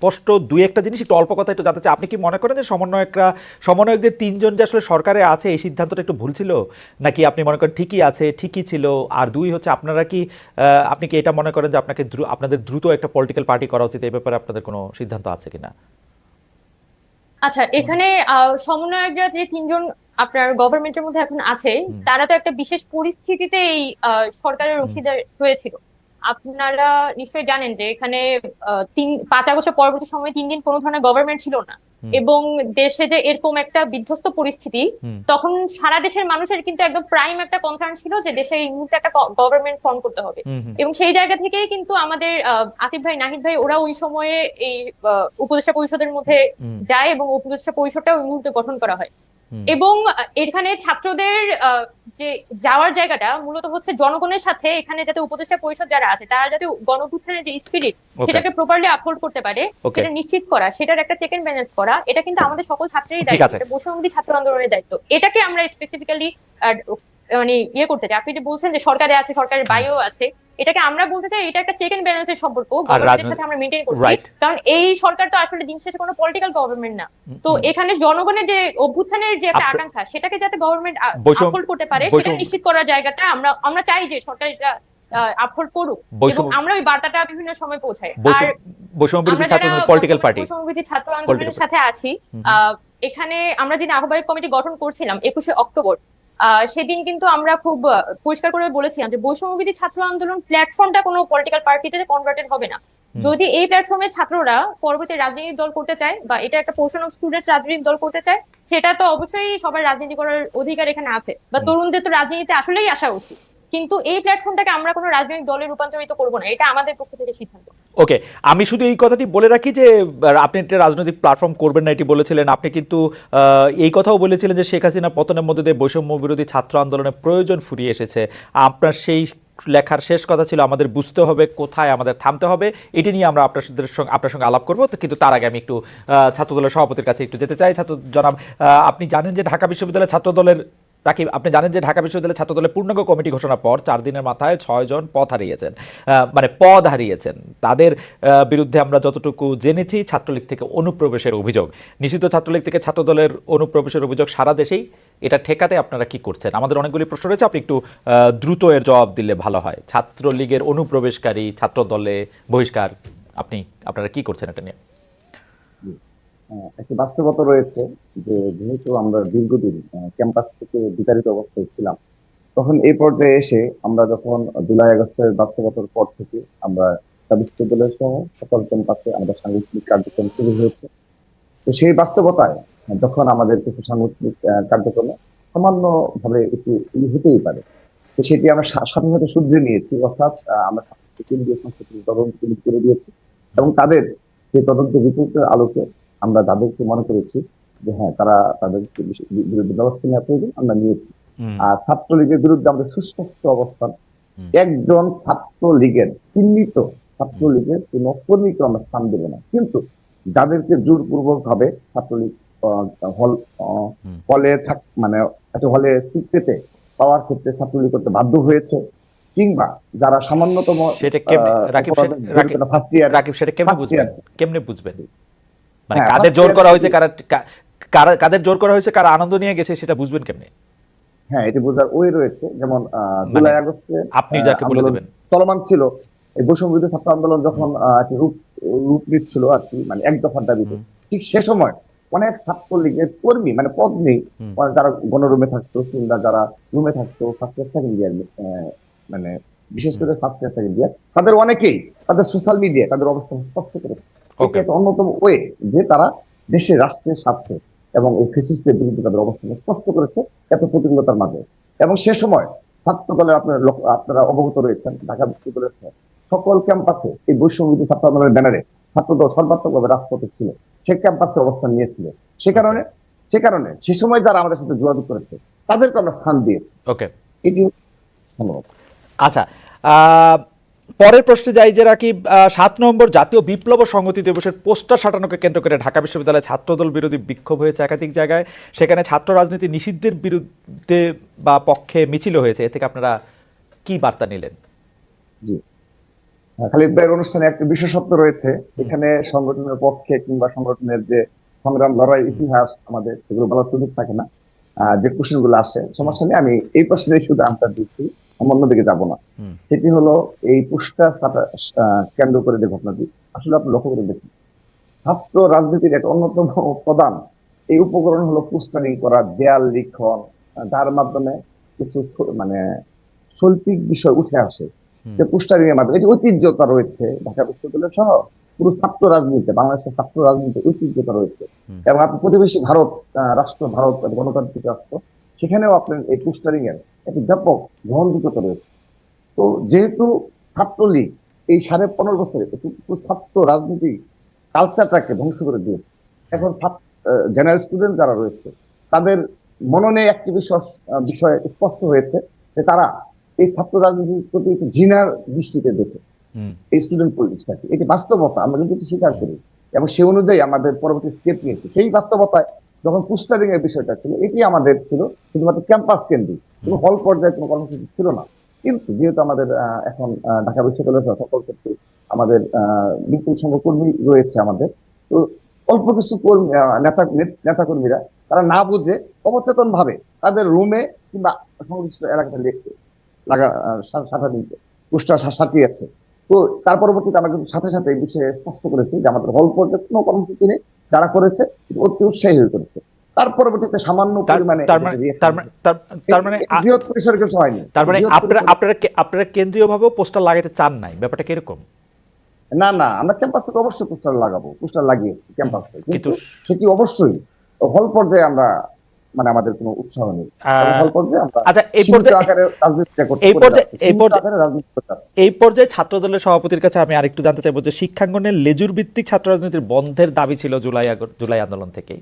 স্পষ্ট দুই একটা জিনিস একটু অল্প কথা একটু জানতে চাই। আপনি কি মনে করেন যে সমন্বয়কদের তিনজন যে আসলে সরকারে আছে এই সিদ্ধান্তটা একটু ভুল ছিল, নাকি আপনি মনে করেন ঠিকই আছে, ঠিকই ছিল? আর দুই হচ্ছে আপনি কি এটা মনে করেন যে আপনাদের দ্রুত একটা পলিটিক্যাল পার্টি করা উচিত, এই ব্যাপারে আপনাদের কোনো সিদ্ধান্ত আছে কিনা? আচ্ছা, এখানে সমন্বয়করা যে তিনজন আপনার গভর্নমেন্টের মধ্যে এখন আছে, হুম, তারা তো একটা বিশেষ পরিস্থিতিতে এই সরকারের হুম, অংশীদার হয়েছিল। আপনারা নিশ্চয়ই জানেন যে এখানে 5 আগস্ট পরবর্তী সময়ে 3 দিন কোনো ধরনের গভর্নমেন্ট ছিল না, হুম, এবং দেশে যে এরকম একটা বিধ্বস্ত পরিস্থিতি, হুম, তখন সারা দেশের মানুষের কিন্তু একদম প্রাইম একটা কনসার্ন ছিল যে দেশে এই মুহূর্তে একটা গভর্নমেন্ট ফর্ম করতে হবে। হুম, হুম, এবং সেই জায়গা থেকেই কিন্তু আমাদের আসিফ ভাই, নাহিদ ভাই, ওরা ওই সময়ে এই উপদেষ্টা পরিষদের মধ্যে হুম, যায়, এবং উপদেষ্টা পরিষদটা ওই মুহূর্তে গঠন করা হয়। হুম, এবং এখানে ছাত্রদের যে যাওয়ার জায়গাটা মূলত হচ্ছে জনগণের সাথে, এখানে যাতে উপদেষ্টা পরিষদ যারা আছে তারা যাতে গণঅভ্যুত্থানের যে স্পিরিট ওকে, সেটাকে প্রপারলি আপহোল্ড করতে পারে, ওকে, সেটা নিশ্চিত করা, সেটার একটা চেক এন্ড ব্যালেন্স করা, এটা কিন্তু আমাদের সকল ছাত্রেরই ঠিক দায়িত্ব, আছে। এটা বৈষম্যবিরোধী ছাত্র আন্দোলনের দায়িত্ব। এটাকে আমরা স্পেসিফিক্যালি মানে করতে চাই। আপনি যে বলছেন যে সরকারে আছে, সরকারের হুম। বাইরেও আছে, এটাকে আমরা বলতে চাই এটা একটা চেক এন্ড ব্যালেন্সের সম্পর্ক আর গভর্নমেন্টের রাজনীতি, সাথে আমরা মেনটেন করছি। রাইট। কারণ এই সরকার তো আসলে দিন শেষে কোনো পলিটিক্যাল গভর্নমেন্ট না। তো এখানে জনগণের যে অভ্যুত্থানের যে একটা আকাঙ্ক্ষা, সেটাকে যাতে গভর্নমেন্ট বৈষম্য আপহোল্ড করতে পারে, সেটা বৈষম্য নিশ্চিত করার জায়গাটা আমরা আমরা চাই যে সরকার এটা আপহোল্ড করুক, এবং বৈষম্য আমরা ওই বার্তাটা বিভিন্ন সময় পৌঁছাই। আর বৈষম্য বিরোধী আমরা ছাত্র যারা পলিটিক্যাল বর্তমানে পার্টি, বৈষম্যবিরোধী ছাত্র পলিটিক্যাল আন্দোলনের পার্টি। সাথে আছি, এখানে আমরা যিনি আহ্বায়ক কমিটি গঠন করছিলাম 21শে অক্টোবর, সেদিন কিন্তু আমরা খুব পরিষ্কার করে বলেছিলাম যে বৈষম্যবিরোধী ছাত্র আন্দোলন প্ল্যাটফর্মটা কোনো পলিটিক্যাল পার্টিতে কনভার্টেড হবে না। যদি এই প্ল্যাটফর্মের ছাত্ররা পরবর্তী রাজনৈতিক দল করতে চায়, বা এটা একটা পোর্শন অফ স্টুডেন্টস রাজনৈতিক দল করতে চায়, সেটা তো অবশ্যই সবার রাজনীতি করার অধিকার এখানে আছে, বা তরুণদের তো রাজনীতিতে আসলেই আসা উচিত। কিন্তু এই প্ল্যাটফর্মটাকে আমরা কোনো রাজনৈতিক দলে রূপান্তরিত করবো না, এটা আমাদের পক্ষ থেকে সিদ্ধান্ত। ওকে, আমি শুধু এই কথাটি বলে রাখি যে আপনি একটা রাজনৈতিক প্ল্যাটফর্ম করবেন না এটি বলেছিলেন। আপনি কিন্তু এই কথাও বলেছিলেন যে শেখ হাসিনা পতনের মধ্যে দিয়ে বৈষম্য বিরোধী ছাত্র আন্দোলনের প্রয়োজন ফুরিয়ে এসেছে। আপনার সেই লেখার শেষ কথা ছিল আমাদের বুঝতে হবে কোথায় আমাদের থামতে হবে। এটি নিয়ে আমরা আপনার সঙ্গে আলাপ করবো। তো কিন্তু তার আগে আমি একটু ছাত্রদলের সভাপতির কাছে একটু যেতে চাই। আপনি জানেন যে ঢাকা বিশ্ববিদ্যালয়ের ছাত্রদলের রাকিব, আপনি জানেন যে ঢাকা বিশ্ববিদ্যালয়ের ছাত্রদলের পূর্ণাঙ্গ কমিটি ঘোষণার পর 4 দিনের মাথায় 6 জন পদ হারিয়েছেন। তাদের বিরুদ্ধে আমরা যতটুকু জেনেছি ছাত্রলীগ থেকে অনুপ্রবেশের অভিযোগ, নিষিদ্ধ ছাত্রলীগ থেকে ছাত্রদলের অনুপ্রবেশের অভিযোগ সারা দেশেই। এটা ঠেকাতে আপনারা কি করছেন? আমাদের অনেকগুলি প্রশ্ন রয়েছে, আপনি একটু দ্রুত এর জবাব দিলে ভালো হয়। ছাত্রলীগের অনুপ্রবেশকারী, ছাত্রদলে বহিষ্কার, আপনারা কি করছেন এটা নিয়ে? জি। একটি বাস্তবতা রয়েছে যে যেহেতু আমরা দীর্ঘদিন ক্যাম্পাস থেকে বিতাড়িত অবস্থায় ছিলাম, তখন এই পর্যায়ে এসে আমরা যখন জুলাই আগস্টের বাস্তবতার পর থেকে আমরা ঢাকা বিশ্ববিদ্যালয় সহ সকল ক্যাম্পাসে আমাদের সাংগঠনিক কার্যক্রম শুরু হয়েছে। তো সেই বাস্তবতায় যখন আমাদের কিছু সাংগঠনিক কার্যক্রমে সামান্য ভাবে একটু হতেই পারে, তো সেটি আমরা সাথে সাথে শুধরে নিয়েছি, অর্থাৎ আমরা কেন্দ্রীয় সংস্থা থেকে তদন্ত করে দিয়েছি, এবং তাদের সেই তদন্ত রিপোর্টের আলোকে আমরা যাদেরকে মনে করেছি যে হ্যাঁ তারা তাদের বিরুদ্ধে ব্যবস্থা নেওয়া প্রয়োজন আমরা নিয়েছি। হুম, আর ছাত্রলীগের বিরুদ্ধে আমাদের সুস্পষ্ট অবস্থান, হুম, একজন ছাত্রলীগের চিহ্নিত ছাত্রলীগের কোন কর্মীকে আমরা স্থান দেব না, কিন্তু যাদেরকে জোরপূর্বক ভাবে ছাত্রলীগ হল হুম। হলে মানে একটা হলে সিট পেতে পাওয়ার ক্ষেত্রে ছাত্রলীগ করতে বাধ্য হয়েছে, কিংবা যারা সামান্যতম সেটা কেমনে রাকিব, ফার্স্ট ইয়ার সেটা কেমনে ফার্স্ট বুঝবেন? ইয়ার কেমনে বুঝবেন? মানে হ্যাঁ কাদের ফার্স্ট জোর ইয়ার করা হয়েছে, কাদের জোর করা হয়েছে, কারা আনন্দ নিয়ে গেছে, সেটা বুঝবেন কেমনে? হ্যাঁ এটি বোঝার ওই রয়েছে, যেমন মানে জুলাই আগস্টে আপনি যাকে বলে আন্দোলন দেবেন। চলমান ছিল, এই বৈষম্যবিরোধী ছাত্র আন্দোলন যখন একটি রূপ নিচ্ছিল আর কি, মানে এক দফার দাবিতে, ঠিক সে সময় অনেক ছাত্রলীগের কর্মী মানে পদ নেই, যারা গণরুমে থাকতো কিংবা যারা রুমে থাকতো ফার্স্ট ইয়ার সেকেন্ড ইয়ার, মানে বিশেষ করে ফার্স্ট ইয়ার সেকেন্ড ইয়ার, তাদের অনেকেই তাদের সোশ্যাল মিডিয়ায় তাদের অবস্থান স্পষ্ট করেছে। এটা একটা অন্যতম ওয়ে যে তারা দেশের রাষ্ট্রের স্বার্থে এবং এই ফ্যাসিস্টদের বিরুদ্ধে তাদের অবস্থান স্পষ্ট করেছে এত প্রতিকূলতার মাঝে। এবং সে সময় ছাত্র দলের আপনারা অবগত রয়েছেন, ঢাকা বিশ্ববিদ্যালয়ের সকল ক্যাম্পাসে এই বৈষম্যবিরোধী ছাত্র আন্দোলনের ব্যানারে ছাত্রদল সর্বাত্মকভাবে রাজপথে ছিল, সে ক্যাম্পাসে অবস্থান নিয়েছিল। সে কারণে সে সময় যারা আমাদের সাথে যোগাযোগ করেছে তাদেরকে আমরা স্থান দিয়েছি। ওকে, এটি ধন্যবাদ। আচ্ছা, পরের প্রশ্নে যাই যে রাকিব, 7 নভেম্বর জাতীয় বিপ্লব ও সংহতি দিবসের পোস্টার সাটানোকে কেন্দ্র করে ঢাকা বিশ্ববিদ্যালয়ে ছাত্রদল বিরোধী বিক্ষোভ হয়েছে একাধিক জায়গায়। সেখানে ছাত্র রাজনীতি নিষিদ্ধের বিরুদ্ধে বা পক্ষে মিছিল হয়েছে। এ থেকে আপনারা কি বার্তা নিলেন? জি, খালিদ ভাইয়ের অনুষ্ঠানে একটা বিশেষত্ব রয়েছে। এখানে সংগঠনের পক্ষে কিংবা সংগঠনের যে সংগ্রাম লড়াই ইতিহাস আমাদের সেগুলো বলার সুযোগ থাকে না। যে কোশ্চেন গুলো আসে সমস্যা নেই, আমি এই প্রশ্নে শুধু আনসার দিচ্ছি, আমি অন্যদিকে যাব না। হুম, সেটি হলো এই পুস্টা কেন্দ্র করে যে ঘটনাটি, আসলে আপনি লক্ষ্য করে দেখুন, ছাত্র রাজনীতির একটা অন্যতম প্রধান এই উপকরণ হলো পোস্টারিং করা, দেয়াল লিখন, যার মাধ্যমে কিছু মানে শৈল্পিক বিষয় উঠে আসে। হুম, যে পোস্টারিং এর মাধ্যমে এটি ঐতিহ্যতা রয়েছে ঢাকা বিশ্ববিদ্যালয় সহ পুরো ছাত্র রাজনীতিতে, বাংলাদেশের ছাত্র রাজনীতিতে ঐতিহ্যতা রয়েছে। হুম, এবং আপনি প্রতিবেশী ভারত, রাষ্ট্র ভারত একটা গণতান্ত্রিক রাষ্ট্র, সেখানেও আপনার এই পোস্টারিং এর একটি ব্যাপক গ্রহণযোগ্যতা রয়েছে। তো যেহেতু ছাত্রলীগ এই 15.5 বছরে ছাত্র রাজনীতি কালচারটাকে ধ্বংস করে দিয়েছে, এখন জেনারেল স্টুডেন্ট যারা রয়েছে তাদের মননে একটি বিষয় স্পষ্ট হয়েছে যে তারা এই ছাত্র রাজনীতির প্রতি একটু ঘৃণার দৃষ্টিতে দেখে হুম, এই স্টুডেন্ট পলিটিক্সটাকে। এটি বাস্তবতা, আমরা কিন্তু এটি স্বীকার করি এবং সে অনুযায়ী আমাদের পরবর্তী স্টেপ নিয়েছে। সেই বাস্তবতায় যখন পোস্টারিং এর বিষয়টা ছিল, এটি আমাদের ছিল শুধুমাত্র ক্যাম্পাস কেন্দ্রিক, কোনো হল পর্যায়ে কোনো কর্মসূচি ছিল না। কিন্তু যেহেতু আমাদের এখন ঢাকা বিশ্ববিদ্যালয়ের সকল ক্ষেত্রে আমাদের বিপুল সংখ্যক কর্মী রয়েছে আমাদের, তো অল্প কিছু কর্মী নেতা কর্মীরা তারা না বুঝে অবচেতন ভাবে তাদের রুমে কিংবা সংশ্লিষ্ট এলাকাতে লাগা পোস্টার সাটিয়েছে। তো তার পরবর্তীতে আমরা কিন্তু সাথে সাথে এই বিষয়ে স্পষ্ট করেছি যে আমাদের হল পর্যায়ে কোনো কর্মসূচি নেই, যারা করেছে অতি উৎসাহী হয়ে করেছে। তার পরবর্তীতে সামান্য তার পরিমাণে তার মানে তার মানে তার মানে বৃহৎ পরিসরে কিছু হয়নি। তার মানে বৃহৎ আপনারা পরিসরে আপনারা আপনারা কেন্দ্রীয়ভাবেও পোস্টার লাগাতে চান নাই, ব্যাপারটা কিরকম? না, না, আমরা ক্যাম্পাস থেকে অবশ্যই পোস্টার লাগাবো, পোস্টার লাগিয়েছি ক্যাম্পাস থেকে, কিন্তু কিন্তু সেটি অবশ্যই হল পর্যায়ে আমরা মানে আমাদের কোনো উৎসাহ নেই। এবং হল পর্যায়ে আমরা আচ্ছা, এই সীমিত পর্যায়ে আকারে রাজনীতিটা করতে এই করে পর্যায়ে যাচ্ছি, এই সীমিত পর্যায়ে আকারে রাজনীতি করতে যাচ্ছি। এই পর্যায়ে ছাত্র দলের সভাপতির কাছে আমি আরেকটু জানতে চাইবো যে শিক্ষাঙ্গনের লেজুর ভিত্তিক ছাত্র রাজনীতির বন্ধের দাবি ছিল জুলাই আন্দোলন থেকেই,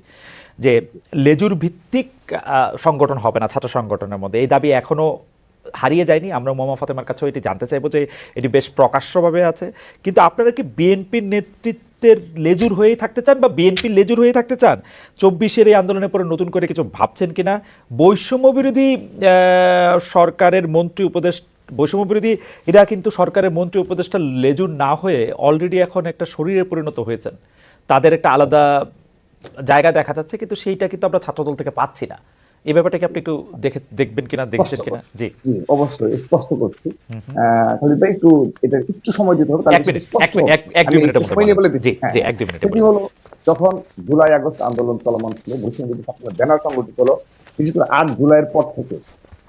যে লেজুর ভিত্তিক সংগঠন হবে না ছাত্র সংগঠনের মধ্যে, এই দাবি এখনো হারিয়ে যায়নি। আমরা মোহাম্মদ ফাতেমার কাছেও এটি জানতে চাইবো যে এটি বেশ প্রকাশ্যভাবে আছে, কিন্তু আপনারা কি বিএনপির নেতৃত্বের লেজুর হয়েই থাকতে চান বা বিএনপির লেজুর হয়ে থাকতে চান? 24-এর এই আন্দোলনের পরে নতুন করে কিছু ভাবছেন কিনা? বৈষম্য বিরোধী সরকারের মন্ত্রী বৈষম্য বিরোধী এরা কিন্তু সরকারের মন্ত্রী উপদেষ্টা লেজুর না হয়ে অলরেডি এখন একটা শরীরে পরিণত হয়েছেন, তাদের একটা আলাদা জায়গা দেখা যাচ্ছে, কিন্তু সেইটা কিন্তু আমরা ছাত্রদল থেকে পাচ্ছি না। এই ব্যাপারটাকে আপনি একটু দেখবেন কিনা, দেখছেন কিনা? জি, জি, অবশ্যই স্পষ্ট করছি। খালিদ ভাই একটু এটা একটু সময় দিতে হবে, তাহলে এক মিনিট, স্পষ্ট হবে। এক দুই আমি মিনিটের একটু মধ্যে সময় নিয়ে বলে দিচ্ছি। জি হ্যাঁ, জি, এক দুই মিনিটে সেটি হলো যখন জুলাই আগস্ট আন্দোলন চলমান ছিল, বৈষম্য বিরোধী ছাত্রদের ব্যানার সংগঠিত হলো, বিশেষ করে 8 জুলাইয়ের পর থেকে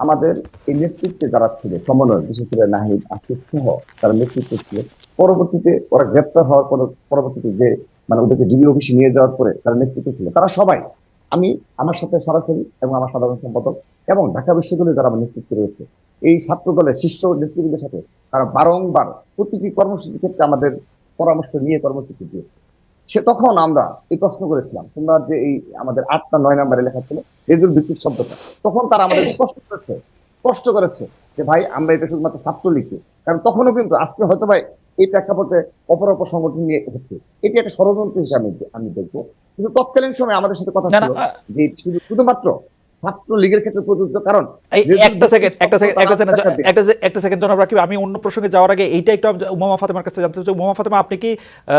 আমাদের এই নেতৃত্বে যারা ছিল সমন্বয়, বিশেষ করে নাহিদ আসিফ সহ তারা নেতৃত্বে ছিল। পরবর্তীতে ওরা গ্রেপ্তার হওয়ার পরবর্তীতে যে মানে ওদেরকে ডিবি অফিসে নিয়ে যাওয়ার পরে তারা নেতৃত্বে ছিল, তারা সবাই আমি আমার সাথে সরাসরি এবং আমার সাধারণ সম্পাদক এবং ঢাকা বিশ্ববিদ্যালয়ে যারা আমার নেতৃত্বে রয়েছে এই ছাত্র দলের শীর্ষ নেতৃবৃন্দের সাথে তারা বারংবার প্রতিটি কর্মসূচির ক্ষেত্রে আমাদের পরামর্শ নিয়ে কর্মসূচি দিয়েছে। তখন আমরা এই প্রশ্ন করেছিলাম, তোমরা যে এই আমাদের 8 না 9 নম্বরে লেখা ছিল রেজুল ভিত্তিক শব্দটা, তখন তারা আমাদের স্পষ্ট করেছে যে ভাই আমরা এটা শুধুমাত্র ছাত্রলীগকে, কারণ তখনও কিন্তু আজকে হয়তো ভাই এই প্রেক্ষাপটে অপর সংগঠন নিয়ে হচ্ছে, এটি একটা ষড়যন্ত্র হিসাবে আমি দেখবো। কিন্তু তৎকালীন সময় আমাদের সাথে কথা না ছিল না, যে শুধুমাত্র ছাত্র লীগের ক্ষেত্রে প্রযোজ্য, কারণ এই একটা সেকেন্ড জনাব রাকিব, আমি অন্য প্রসঙ্গে যাওয়ার আগে এইটা একটু উমামা ফাতেমার কাছে জানতে চাই। উমামা ফাতেমা, আপনি কি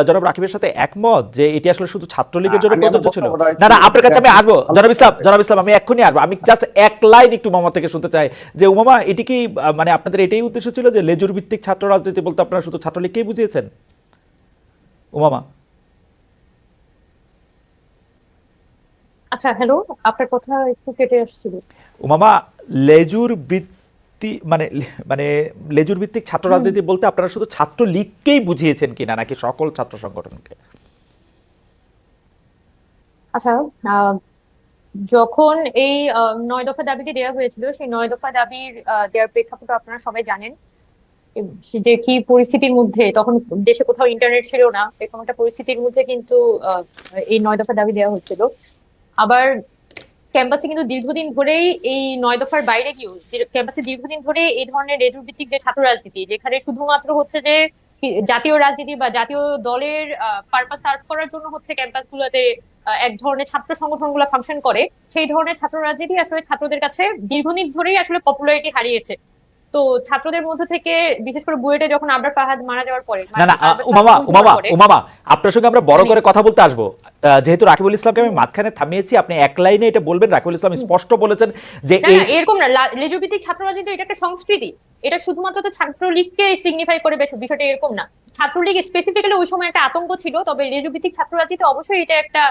জনাব রাকিবের সাথে একমত যে এটি আসলে শুধু ছাত্রলীগের জন্য প্রযোজ্য ছিল? না না, আপনার কাছে আমি আসবো জনাব ইসলাম, আমি এক্ষুনি আসবো। আমি জাস্ট এক লাইন একটু উমামা থেকে শুনতে চাই যে উমামা, এটি কি মানে আপনাদের এটাই উদ্দেশ্য ছিল যে লেজুর ভিত্তিক ছাত্র রাজনীতি বলতে আপনারা শুধু ছাত্রলীগকেই বুঝিয়েছেন? উমামা, আচ্ছা, হ্যালো, আপনার কথা একটু কেটে আসছিল। উমামা, লেজুর ভিত্তি মানে মানে লেজুর ভিত্তিক ছাত্র রাজনীতি বলতে আপনারা শুধু ছাত্রলীগকেই বুঝিয়েছেন কিনা নাকি সকল ছাত্র সংগঠনকে? আচ্ছা, আহ, যখন এই 9 দফা দাবিটি দেওয়া হয়েছিল, সেই 9 দফা দাবির দেওয়ার প্রেক্ষাপট আপনারা সবাই জানেন। যে কি পরিস্থিতির মধ্যে তখন দেশে কোথাও ইন্টারনেট ছিল না, এরকম একটা পরিস্থিতির মধ্যে কিন্তু এই 9 দফা দাবি দেওয়া হয়েছিল। আবার ক্যাম্পাসে কিন্তু দীর্ঘদিন ধরেই এই 9 দফার বাইরে গিয়েও ক্যাম্পাসে দীর্ঘদিন ধরে এই ধরনের রেজুর ভিত্তিক যে ছাত্র রাজনীতি, যেখানে শুধুমাত্র হচ্ছে যে জাতীয় রাজনীতি বা জাতীয় দলের পারপাস সার্ভ করার জন্য হচ্ছে ক্যাম্পাস গুলোতে এক ধরনের ছাত্র সংগঠন গুলা ফাংশন করে, সেই ধরনের ছাত্র রাজনীতি আসলে ছাত্রদের কাছে দীর্ঘদিন ধরেই আসলে পপুলারিটি হারিয়েছে। তো ছাত্রদের মধ্যে থেকে বিশেষ করে বুয়েটে যখন আবরার ফাহাদ মারা যাওয়ার পরে না না আবরার ফাহাদ উমামা মৃত্যুর উমামা পরে উমামা আপনার সঙ্গে আমরা বড় করে কথা বলতে আসবো। যেহেতু রাকিবুল ইসলামকে আমি মাঝখানে থামিয়েছি, আপনি এক লাইনে এটা বলবেন। রাকিবুল ইসলাম স্পষ্ট বলেছেন যে না এই না এরকম না, লেজুভিত্তিক ছাত্র রাজনীতি এটা একটা সংস্কৃতি, এটা শুধুমাত্র তো ছাত্রলীগকে সিগনিফাই করে বিষয়টা এরকম না। ছাত্রলীগ স্পেসিফিক্যালি ওই সময় একটা আতঙ্ক ছিল, তবে লেজুভিত্তিক ছাত্র রাজনীতি অবশ্যই এটা একটা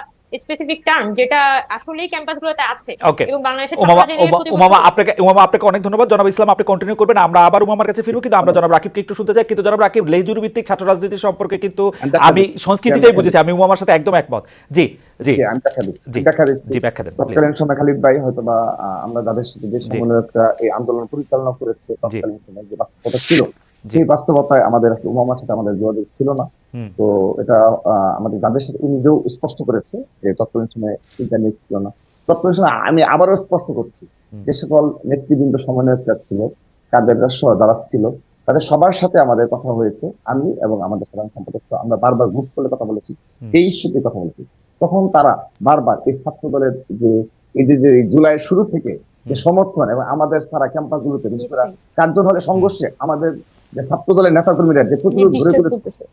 স্পেসিফিক টার্ম যেটা আসলেই ক্যাম্পাসগুলোতে আছে ওকে এবং বাংলাদেশের ছাত্র উমামা রাজনীতি প্রতিবছর উমামা আপনাকে অনেক ধন্যবাদ। জনাব ইসলাম আপনি কন্টিনিউ করবেন, আমরা আবার উমামার কাছে ফিরবো, কিন্তু আমরা জনাব রাকিবকে একটু শুনতে চাই। কিন্তু জনাব রাকিব, লেজুর ভিত্তিক ছাত্র রাজনীতি সম্পর্কে কিন্তু আমি সংস্কৃতিটাই বুঝেছি, আমি উমামার সাথে একদম একমত। জি জি আমি জি ব্যাখ্যা দিচ্ছি। জি ব্যাখ্যা দেন please। তৎকালীন সময় খালিদ ভাই হয়তো বা আমরা যাদের সাথে যে সমন্বয়করা এই আন্দোলন পরিচালনা করেছে তৎকালীন সময় যে বাস্তবতা ছিল, সেই বাস্তবতায় আমাদের আসলে উমামার সাথে আমাদের যোগাযোগ ছিল না। তো এটা আমাদের যাদের সাথে নিজেও স্পষ্ট করেছে যে তৎকালীন সময় ইন্টারনেট ছিল না। তৎকালীন সময় আমি আবারও স্পষ্ট করছি, যে সকল নেতৃবৃন্দ সমন্বয়করা ছিল, কাদের যারা ছিল, তাদের সবার সাথে আমাদের কথা হয়েছে। আমি এবং আমাদের সাধারণ সম্পাদক আমরা বারবার গ্রুপ করে কথা বলেছি, এই ইস্যুতে কথা বলেছি। তখন তারা বারবার এই ছাত্র দলের যে জুলাই শুরু থেকে যে সমর্থন এবং আমাদের সারা ক্যাম্পাস গুলোতে বিশেষ করে কার্জন হলে সংঘর্ষে আমাদের যে ছাত্র দলের নেতা কর্মীরা যে প্রতিরোধ গড়ে তুলেছে,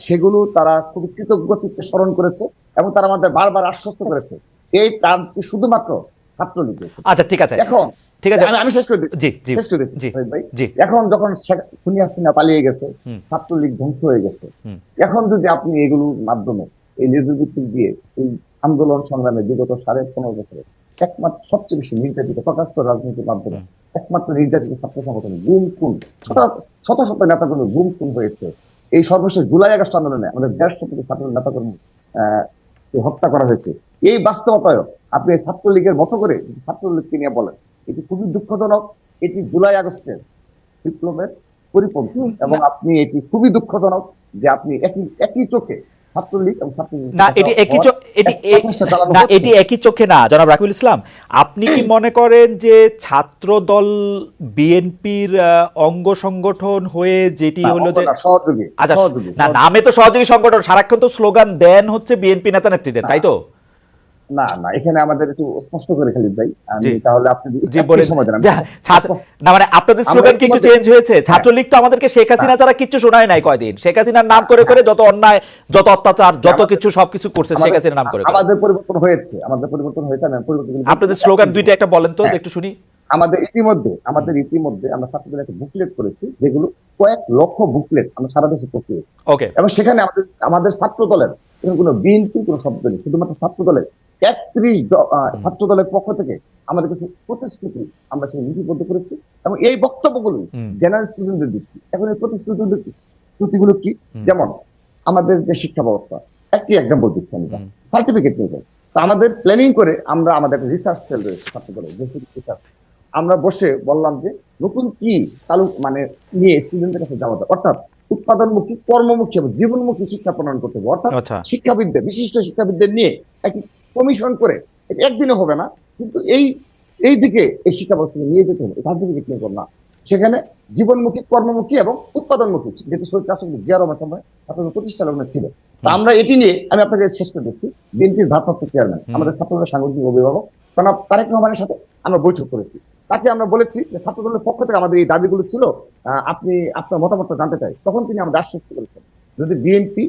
সেগুলো তারা খুব কৃতজ্ঞ চিত্তে স্মরণ করেছে এবং তারা আমাদের বারবার আশ্বস্ত করেছে এই টার্মটি শুধুমাত্র ছাত্রলীগের। আচ্ছা ঠিক আছে, এখন ঠিক আছে আমি শেষ করে জি জি শেষ করে দিচ্ছি জি ভাই। জি এখন যখন খুনি হাসিনা পালিয়ে গেছে, ছাত্রলীগ ধ্বংস হয়ে গেছে, এখন যদি আপনি এগুলোর মাধ্যমে এই লেজুভিত্তিক দিয়ে এই আন্দোলন সংগ্রামে বিগত 15.5 বছরে একমাত্র সবচেয়ে বেশি নির্যাতিত প্রকাশ্য রাজনীতির মাধ্যমে একমাত্র নির্যাতিত ছাত্র সংগঠন গুম খুন শত শত নেতাকর্মী গুম খুন হয়েছে। এই সর্বশেষ জুলাই আগস্ট আন্দোলনে আমাদের 150 থেকে ছাত্র নেতাকর্মী হত্যা করা হয়েছে। এই বাস্তবতায় আপনি ছাত্রলীগের মতো করে ছাত্রলীগকে নিয়ে বলেন, এটি খুবই দুঃখজনক। এটি জুলাই আগস্টের বিপ্লবের পরিপন্থী এবং আপনি এটি খুবই দুঃখজনক যে আপনি একই চোখে ছাত্রলীগ এবং না এটি একই চোখে না। জনাব রাকিবুল ইসলাম, আপনি কি মনে করেন যে ছাত্র দল বিএনপির অঙ্গ সংগঠন হয়ে যেটি হলো যে সহযোগী, আচ্ছা না নামে তো সহযোগী সংগঠন, সারাক্ষণ তো স্লোগান দেন হচ্ছে বিএনপি নেতা নেত্রীদের, তাই তো? না না, এখানে আমাদের একটু স্পষ্ট করে খালিদ ভাই, তাহলে আপনি সময় দেন। না মানে আপনাদের স্লোগান কি একটু চেঞ্জ হয়েছে? ছাত্রলীগ তো আমাদেরকে শেখ হাসিনা ছাড়া কিচ্ছু শোনায় নাই কয়দিন। শেখ হাসিনার নাম করে করে যত অন্যায়, যত অত্যাচার, যত কিছু সবকিছু করছে শেখ হাসিনার নাম করে। আমাদের পরিবর্তন হয়েছে, আপনাদের স্লোগান দুইটা একটা বলেন তো একটু শুনি। আমাদের ইতিমধ্যে আমরা ছাত্রদের একটা বুকলেট করেছি, যেগুলো কয়েক লক্ষ বুকলেট আমরা সারা দেশে পৌঁছেছি। এবং সেখানে আমাদের ছাত্র দলের কোনো বিএনপি কোনো শব্দ নেই, শুধুমাত্র ছাত্র দলের 31 ছাত্র দলের পক্ষ থেকে আমাদের কিছু প্রতিশ্রুতি আমরা সেখানে লিপিবদ্ধ করেছি এবং এই বক্তব্যগুলো জেনারেল স্টুডেন্টদের দিচ্ছি। এখন এই প্রতিশ্রুতিগুলো কি? যেমন আমাদের যে শিক্ষা ব্যবস্থা, একটি এক্সাম্পল দিচ্ছি আমি, সার্টিফিকেট নিয়ে তো আমাদের প্ল্যানিং করে আমরা আমাদের একটা রিসার্চ সেল রয়েছে ছাত্র দলের, আমরা বসে বললাম যে নতুন কি চালু মানে নিয়ে স্টুডেন্টের কাছে যাওয়া যায়, অর্থাৎ উৎপাদনমুখী, কর্মমুখী এবং জীবনমুখী শিক্ষা প্রণয়ন করতে হবে। অর্থাৎ শিক্ষাবিদদের, বিশিষ্ট শিক্ষাবিদদের নিয়ে একটি কমিশন করে, একদিনে হবে না, কিন্তু এই দিকে এই শিক্ষা ব্যবস্থা নিয়ে যেতে হবে, সার্টিফিকেট নিয়ে না, সেখানে জীবনমুখী, কর্মমুখী এবং উৎপাদনমুখী, যেটি শহীদ রাষ্ট্রপতি জিয়া রহমান সময় আপনাদের প্রতিষ্ঠা লগ্নে ছিল। আমরা এটি নিয়ে আমি আপনাকে শেষ করে দিচ্ছি। বিএনপির ভারপ্রাপ্ত চেয়ারম্যান, আমাদের ছাত্রদের সাংগঠনিক অভিভাবক জনাব তারেক রহমানের সাথে আমরা বৈঠক করেছি। তাকে আমরা বলেছি যে ছাত্র দলের পক্ষ থেকে আমাদের এই দাবিগুলো ছিল, আপনি আপনার মতামতটা জানতে চাই। তখন তিনি আমাদের আশ্বস্ত করেছেন যদি বিএনপি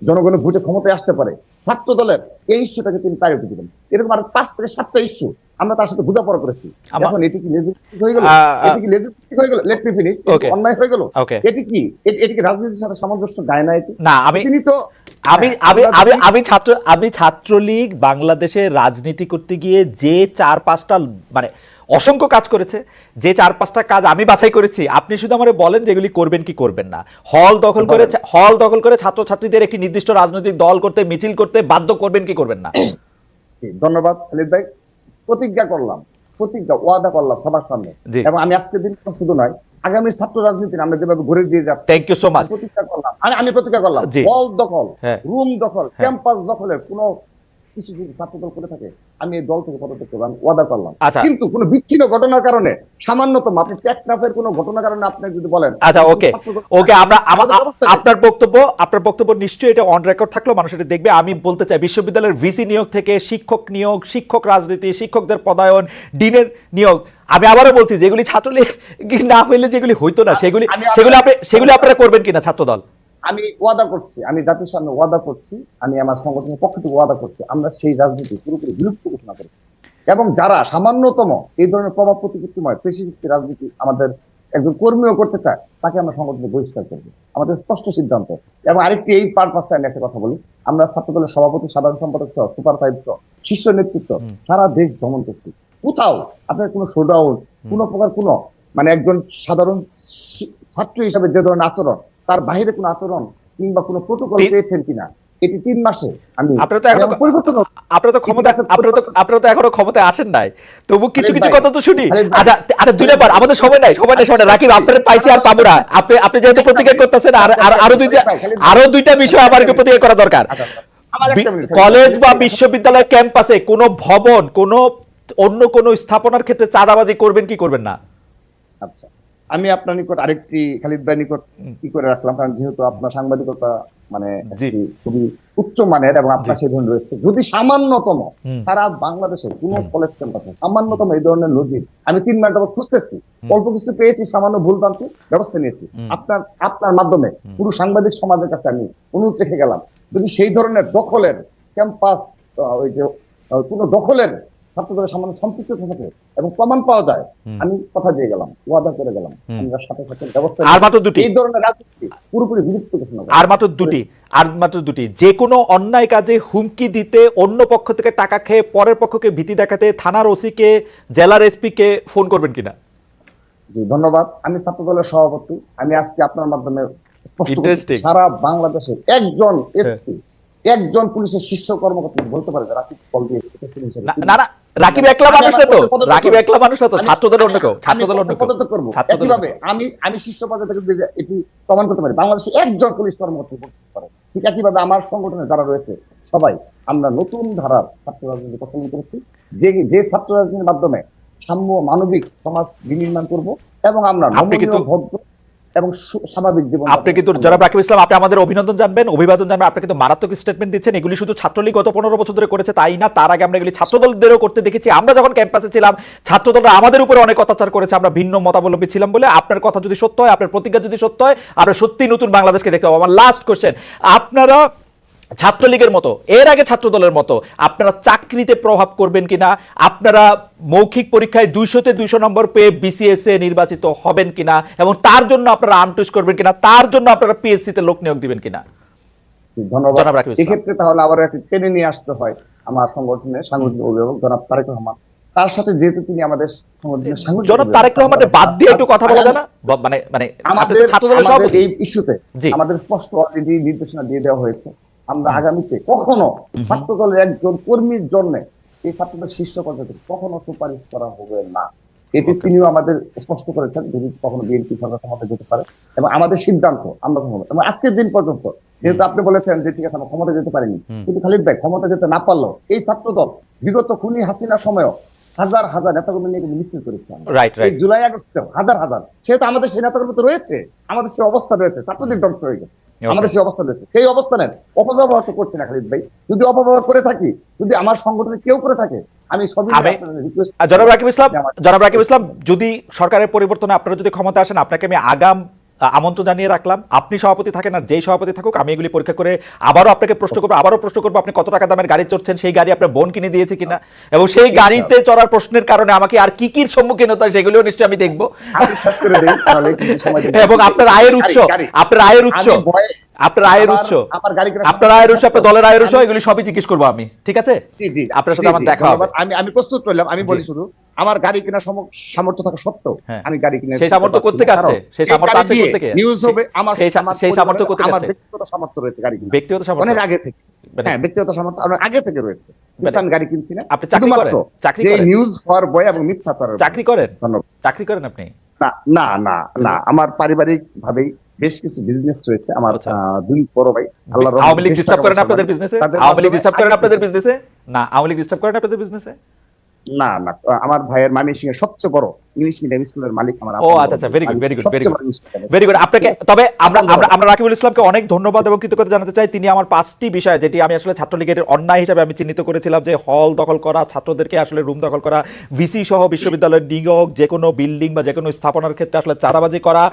জনগণের ভোটে ক্ষমতায় আসতে পারে, ছাত্র দলের এই ইস্যুটাকে তিনি প্রায়োরিটি দিবেন। এরকম আর 5 থেকে 7টা ইস্যু আমরা তার সাথে বোঝাপড়া করেছি। এখন এটি কি লেজিটিমেট হয়ে গেল? এটি কি লেজিটিমেট হয়ে গেল? Let me finish. অন্যায় হয়ে গেল? এটি কি রাজনীতির সাথে সামঞ্জস্য যায় না? এটি না, তিনি তো আমি ছাত্রলীগ বাংলাদেশে রাজনীতি করতে গিয়ে যে 4-5টা মানে অসংখ্য কাজ করেছে, যে 4-5টা কাজ আমি বাছাই করেছি, আপনি শুধু আমারে বলেন যেগুলি করবেন কি করবেন না। হল দখল করে ছাত্রছাত্রীদের একটি নির্দিষ্ট রাজনৈতিক দল করতে, মিছিল করতে বাধ্য করবেন কি করবেন না? ধন্যবাদ খালিদ ভাই। ওয়াদা করলাম সবার সামনে, এবং আমি আজকের দিন শুধু নয়, আগামী ছাত্র রাজনীতির আমরা যেভাবে ঘুরে দিয়ে যাচ্ছি, থ্যাংক ইউ সো মাচ। আমি প্রতিজ্ঞা করলাম হল দখল, রুম দখল, ক্যাম্পাস দখলের কোনো কিছু যদি ছাত্র দল করে থাকে আমি এই দল থেকে পদত্যাগ করবো, আমি ওয়াদা করলাম। আচ্ছা। কিন্তু কোনো বিচ্ছিন্ন ঘটনার কারণে, সামান্যতম আপনি টেকনাফের কোনো ঘটনার কারণে আপনি যদি বলেন, আচ্ছা, ওকে ওকে, আপনার বক্তব্য নিশ্চয়ই এটা অন রেকর্ড থাকলো, মানুষ এটা দেখবে। আমি বলতে চাই, বিশ্ববিদ্যালয়ের ভিসি নিয়োগ থেকে শিক্ষক নিয়োগ, শিক্ষক রাজনীতি, শিক্ষকদের পদায়ন, ডিনের নিয়োগ, আমি আবারও বলছি, যেগুলি ছাত্রলীগ না হইলে যেগুলি হইতো না, সেগুলি আপনারা করবেন কিনা ছাত্রদল? আমি ওয়াদা করছি, আমি জাতির সামনে ওয়াদা করছি, আমি আমার সংগঠনের পক্ষ থেকে ওয়াদা করছি, আমরা সেই রাজনীতি পুরোপুরি বিলুপ্ত ঘোষণা করছি। এবং যারা সামান্যতম এই ধরনের প্রভাব প্রতিপত্তিময় পেশিশক্তি রাজনীতি আমাদের একজন কর্মীও করতে চায়, তাকে আমরা সংগঠনে বহিষ্কার করবো, আমাদের স্পষ্ট সিদ্ধান্ত। এবং আরেকটি এই পারপাসে আমি একটা কথা বলি, আমরা ছাত্রদলের সভাপতি, সাধারণ সম্পাদক সহ সুপার ফাইভ সহ শীর্ষ নেতৃত্ব সারা দেশ ভ্রমণ করছি। কোথাও আপনার কোনো শোডাউন, কোনো প্রকার কোনো মানে একজন সাধারণ ছাত্র হিসাবে যে ধরনের আচরণ, তার বাইরে কোনো আচরণ কিংবা কোনো প্রোটোকল পেয়েছেন কিনা, এটি 3 মাসে আমি আপনারা তো এখনো ক্ষমতায় আসেন নাই, তবু কিছু কিছু কথা তো শুনি। আচ্ছা আচ্ছা, দুইটা বার, আমাদের সময় নাই। রাকিব, আপনারা পাইছি আর পাবো না। আপনি যেহেতু প্রতিজ্ঞা করতেছেন, আরো দুইটা বিষয় আমার একটু প্রতিজ্ঞা করা দরকার। কলেজ বা বিশ্ববিদ্যালয় ক্যাম্পাসে কোনো ভবন, কোনো অন্য কোনো স্থাপনার ক্ষেত্রে চাঁদাবাজি করবেন কি করবেন না? আচ্ছা, আমি আপনার নিকট আরেকটি, খালিদ ভাই নিকট কি করে রাখলাম, কারণ যেহেতু আপনার সাংবাদিকতা মানে খুবই উচ্চ মানের এবং আপনার সেই ধরনের রয়েছে, যদি সামান্যতম সারা বাংলাদেশের কোন কলেজ ক্যাম্পাসে সামান্যতম এই ধরনের লজিক, আমি 3 মাস যাবত খুঁজতেছি, অল্প কিছু পেয়েছি, সামান্য ভুল ভ্রান্তি ব্যবস্থা নিয়েছি। আপনার মাধ্যমে পুরো সাংবাদিক সমাজের কাছে আমি অনুরোধ রেখে গেলাম, যদি সেই ধরনের দখলের ক্যাম্পাস, ওই যে কোনো দখলের ছাত্রদের সামান্য সম্পৃক্ত থাকে এবং প্রমাণ পাওয়া যায়, আমি কথা দিয়ে গেলাম, ওয়াদা করে গেলাম, আমরা সাথে সাথে ব্যবস্থা। আর মাত্র দুটি, এই ধরনের রাজনীতি পুরোপুরি বিলুপ্ত ঘোষণা। আর মাত্র দুটি, যে কোনো অন্যায় কাজে হুমকি দিতে, অন্য পক্ষ থেকে টাকা খেয়ে পরের পক্ষকে ভীতি দেখাতে থানার ওসি কে, জেলার এসপি কে ফোন করবেন কিনা? জি ধন্যবাদ। আমি ছাত্রদলের সভাপতি, আমি আজকে আপনার মাধ্যমে স্পষ্ট করছি, সারা বাংলাদেশের একজন এসপি, একজন পুলিশের শীর্ষ কর্মকর্তা বলতে পারে রাকিব কল দিয়ে না না, রাকিব একলা মানুষ না তো, রাকিব একলা মানুষ না তো, ছাত্রদলের অন্য কেউ, ছাত্রদলের অন্য কেউ করবো। একইভাবে আমি শীর্ষ পর্যায়ে থেকে এটি প্রমাণ করতে পারি, বাংলাদেশে একজন পুলিশ কর্মকর্তা বলতে পারে। ঠিক একইভাবে আমার সংগঠনে যারা রয়েছে সবাই আমরা নতুন ধারার ছাত্র রাজনীতি পছন্দ করছি, যে ছাত্র রাজনীতির মাধ্যমে সাম্য মানবিক সমাজ বিনির্মাণ করব এবং আমরা নমনীয়, ভদ্র এবং স্বাভাবিক জীবন। আপনি কিন্তু জনাব রাকিব ইসলাম, আপনি আমাদের অভিনন্দন জানবেন, অভিবাদন জানবেন। আপনি কিন্তু মারাত্মক স্টেটমেন্ট দিচ্ছেন। এগুলি শুধু ছাত্রলীগ গত 15 বছর ধরে করেছে তাই না, তার আগে আমরা এগুলি ছাত্রদলদেরও করতে দেখেছি। আমরা যখন ক্যাম্পাসে ছিলাম, ছাত্রদলরা আমাদের উপরে অনেক অত্যাচার করেছে, আমরা ভিন্ন মতাবলম্বী ছিলাম বলে। আপনার কথা যদি সত্য হয়, আপনার প্রতিজ্ঞা যদি সত্য হয়, আমরা সত্যি নতুন বাংলাদেশকে দেখতে পাবো। আমার লাস্ট কোশ্চেন, আপনারা ছাত্রলীগের মতো, এর আগে ছাত্রদলের মতো আপনারা চাকরিতে প্রভাব করবেন কিনা? আপনারা মৌখিক পরীক্ষায় 200-তে 200 নম্বর পেয়ে বিসিএস এ নির্বাচিত হবেন কিনা, এবং তার জন্য আপনারা আমটুস করবেন কিনা, তার জন্য আপনারা পিএসসি তে লোক নিয়োগ দিবেন কিনা? ধন্যবাদ। এক্ষেত্রে তাহলে আবার একটু টেনে নিয়ে আসতে হয় আমার সংগঠনের সাংগঠনিক অভিভাবক জনাব তারেক রহমান, তার সাথে যেহেতু তিনি আমাদের সংগঠনের সাংগঠনিক, জনাব তারেক রহমানের বাদ দিয়ে একটু কথা বলা যায় না? মানে আমাদের এই ইস্যুতে আমাদের স্পষ্ট অলরেডি নির্দেশনা দিয়ে দেওয়া হয়েছে, আমরা আগামীতে কখনো ছাত্রদলের একজন কর্মীর জন্য এই ছাত্রদের শীর্ষ পর্যায়ে কখনো সুপারিশ করা হবে না। এটি তিনিও আমাদের স্পষ্ট করেছেন, যদি কখনো বিএনপি সরকার ক্ষমতায় যেতে পারে, এবং আমাদের সিদ্ধান্ত আমরা ক্ষমতা, এবং আজকের দিন পর্যন্ত যেহেতু আপনি বলেছেন যে ঠিক আছে আমরা ক্ষমতা যেতে পারিনি, কিন্তু খালিদ ভাই ক্ষমতা যেতে না পারলেও এই ছাত্রদল বিগত খুনি হাসিনার সময়ও হাজার হাজার নেতাকর্মী নিয়ে মিছিল করেছে। জুলাই আগস্টে হাজার হাজার, সেহেতু আমাদের সেই নেতাকর্মী তো রয়েছে, আমাদের সেই অবস্থা রয়েছে, ছাত্রলীগ ধ্বংস হয়ে গেছে, আমাদের সেই অবস্থা রয়েছে। সেই অবস্থানের অপব্যবহার তো করছে না খালিদ ভাই। যদি অপব্যবহার করে থাকি, যদি আমার সংগঠনে কেউ করে থাকে, আমি সবই জনাব রাকিব ইসলাম, যদি সরকারের পরিবর্তনে আপনারা যদি ক্ষমতা আসেন, আপনাকে আমি আগাম আমন্ত্রণ জানিয়ে রাখলাম। আপনি সভাপতি থাকেন আর যেই সভাপতি থাকুক, আমি এগুলি পরীক্ষা করে আবারও আপনাকে প্রশ্ন করবো, আপনি কত টাকা দামের গাড়ি চড়ছেন, সেই গাড়ি আপনার বোন কিনে দিয়েছে কিনা, এবং সেই গাড়িতে চড়ার প্রশ্নের কারণে আমাকে আর কি কি সম্মুখীন হতে হয় সেগুলিও নিশ্চয়ই আমি দেখবো। এবং আপনার আয়ের উৎস, আপনার আয়ের উৎস আপনার দলের আয়ের উৎস, এগুলি সবই জিজ্ঞেস করবো আমি। ঠিক আছে, আপনার সাথে আমার দেখা হবে। আমি প্রস্তুত রইলাম। আমি বলি শুধু আমার গাড়ি কেনার সামর্থ্য থাকা সত্ত্বেও আমি গাড়ি কিনে, সেই সামর্থ্য করতে আসছে, সেই সামর্থ্য আছে করতে কে নিউজ হবে, আমার সেই সামর্থ্য করতে আমার ব্যক্তিগত সামর্থ্য রয়েছে, গাড়ি কিনা ব্যক্তিগত সামর্থ্য অনেক আগে থেকে, হ্যাঁ ব্যক্তিগত সামর্থ্য অনেক আগে থেকে রয়েছে, কিন্তু আমি গাড়ি কিনছি না। আপনি চাকরি করেন? যে নিউজ হওয়ার ভয় এবং মিথ্যাচার। চাকরি করেন? ধন্যবাদ। চাকরি করেন আপনি? না না না না, আমার পারিবারিক ভাবেই বেশ কিছু বিজনেস রয়েছে আমার, আচ্ছা। দুই বড় ভাই আল্লাহর রহমতে আওয়ামী লীগ বেশ ডিস্টার্ব টাকা করেন পয়সা আপনাদের মানে বিজনেসে? তাদের আওয়ামী লীগ মাধ্যমে ডিস্টার্ব করেন আগে আপনাদের থেকে বিজনেসে? না, আওয়ামী লীগ ডিস্টার্ব করেন আপনাদের বিজনেসে? না না, আমার ভাইয়ের ময়মনসিংহের সবচেয়ে বড় ইংলিশ মিডিয়াম স্কুলের মালিক আমার ও আপন আচ্ছা বড় আচ্ছা, ভাই, very good very good very সবচেয়ে গুড বড় English medium very good. School, আপনাকে ঠিক আছে? তবে আমরা আপন বড় আমরা ভাই। আমরা রাকিবুল ইসলামকে অনেক ধন্যবাদ এবং কৃতজ্ঞতা জানাতে চাই। তিনি আমার 5টি বিষয় যেটি আমি আসলে ছাত্রলীগের অন্যায় হিসেবে আমি চিহ্নিত করেছিলাম, যে হল দখল করা, ছাত্রদেরকে আসলে রুম দখল করা, ভিসি সহ বিশ্ববিদ্যালয়ের নিয়োগ, যে কোনো বিল্ডিং বা যে কোনো স্থাপনার ক্ষেত্রে আসলে চাঁদাবাজি করা,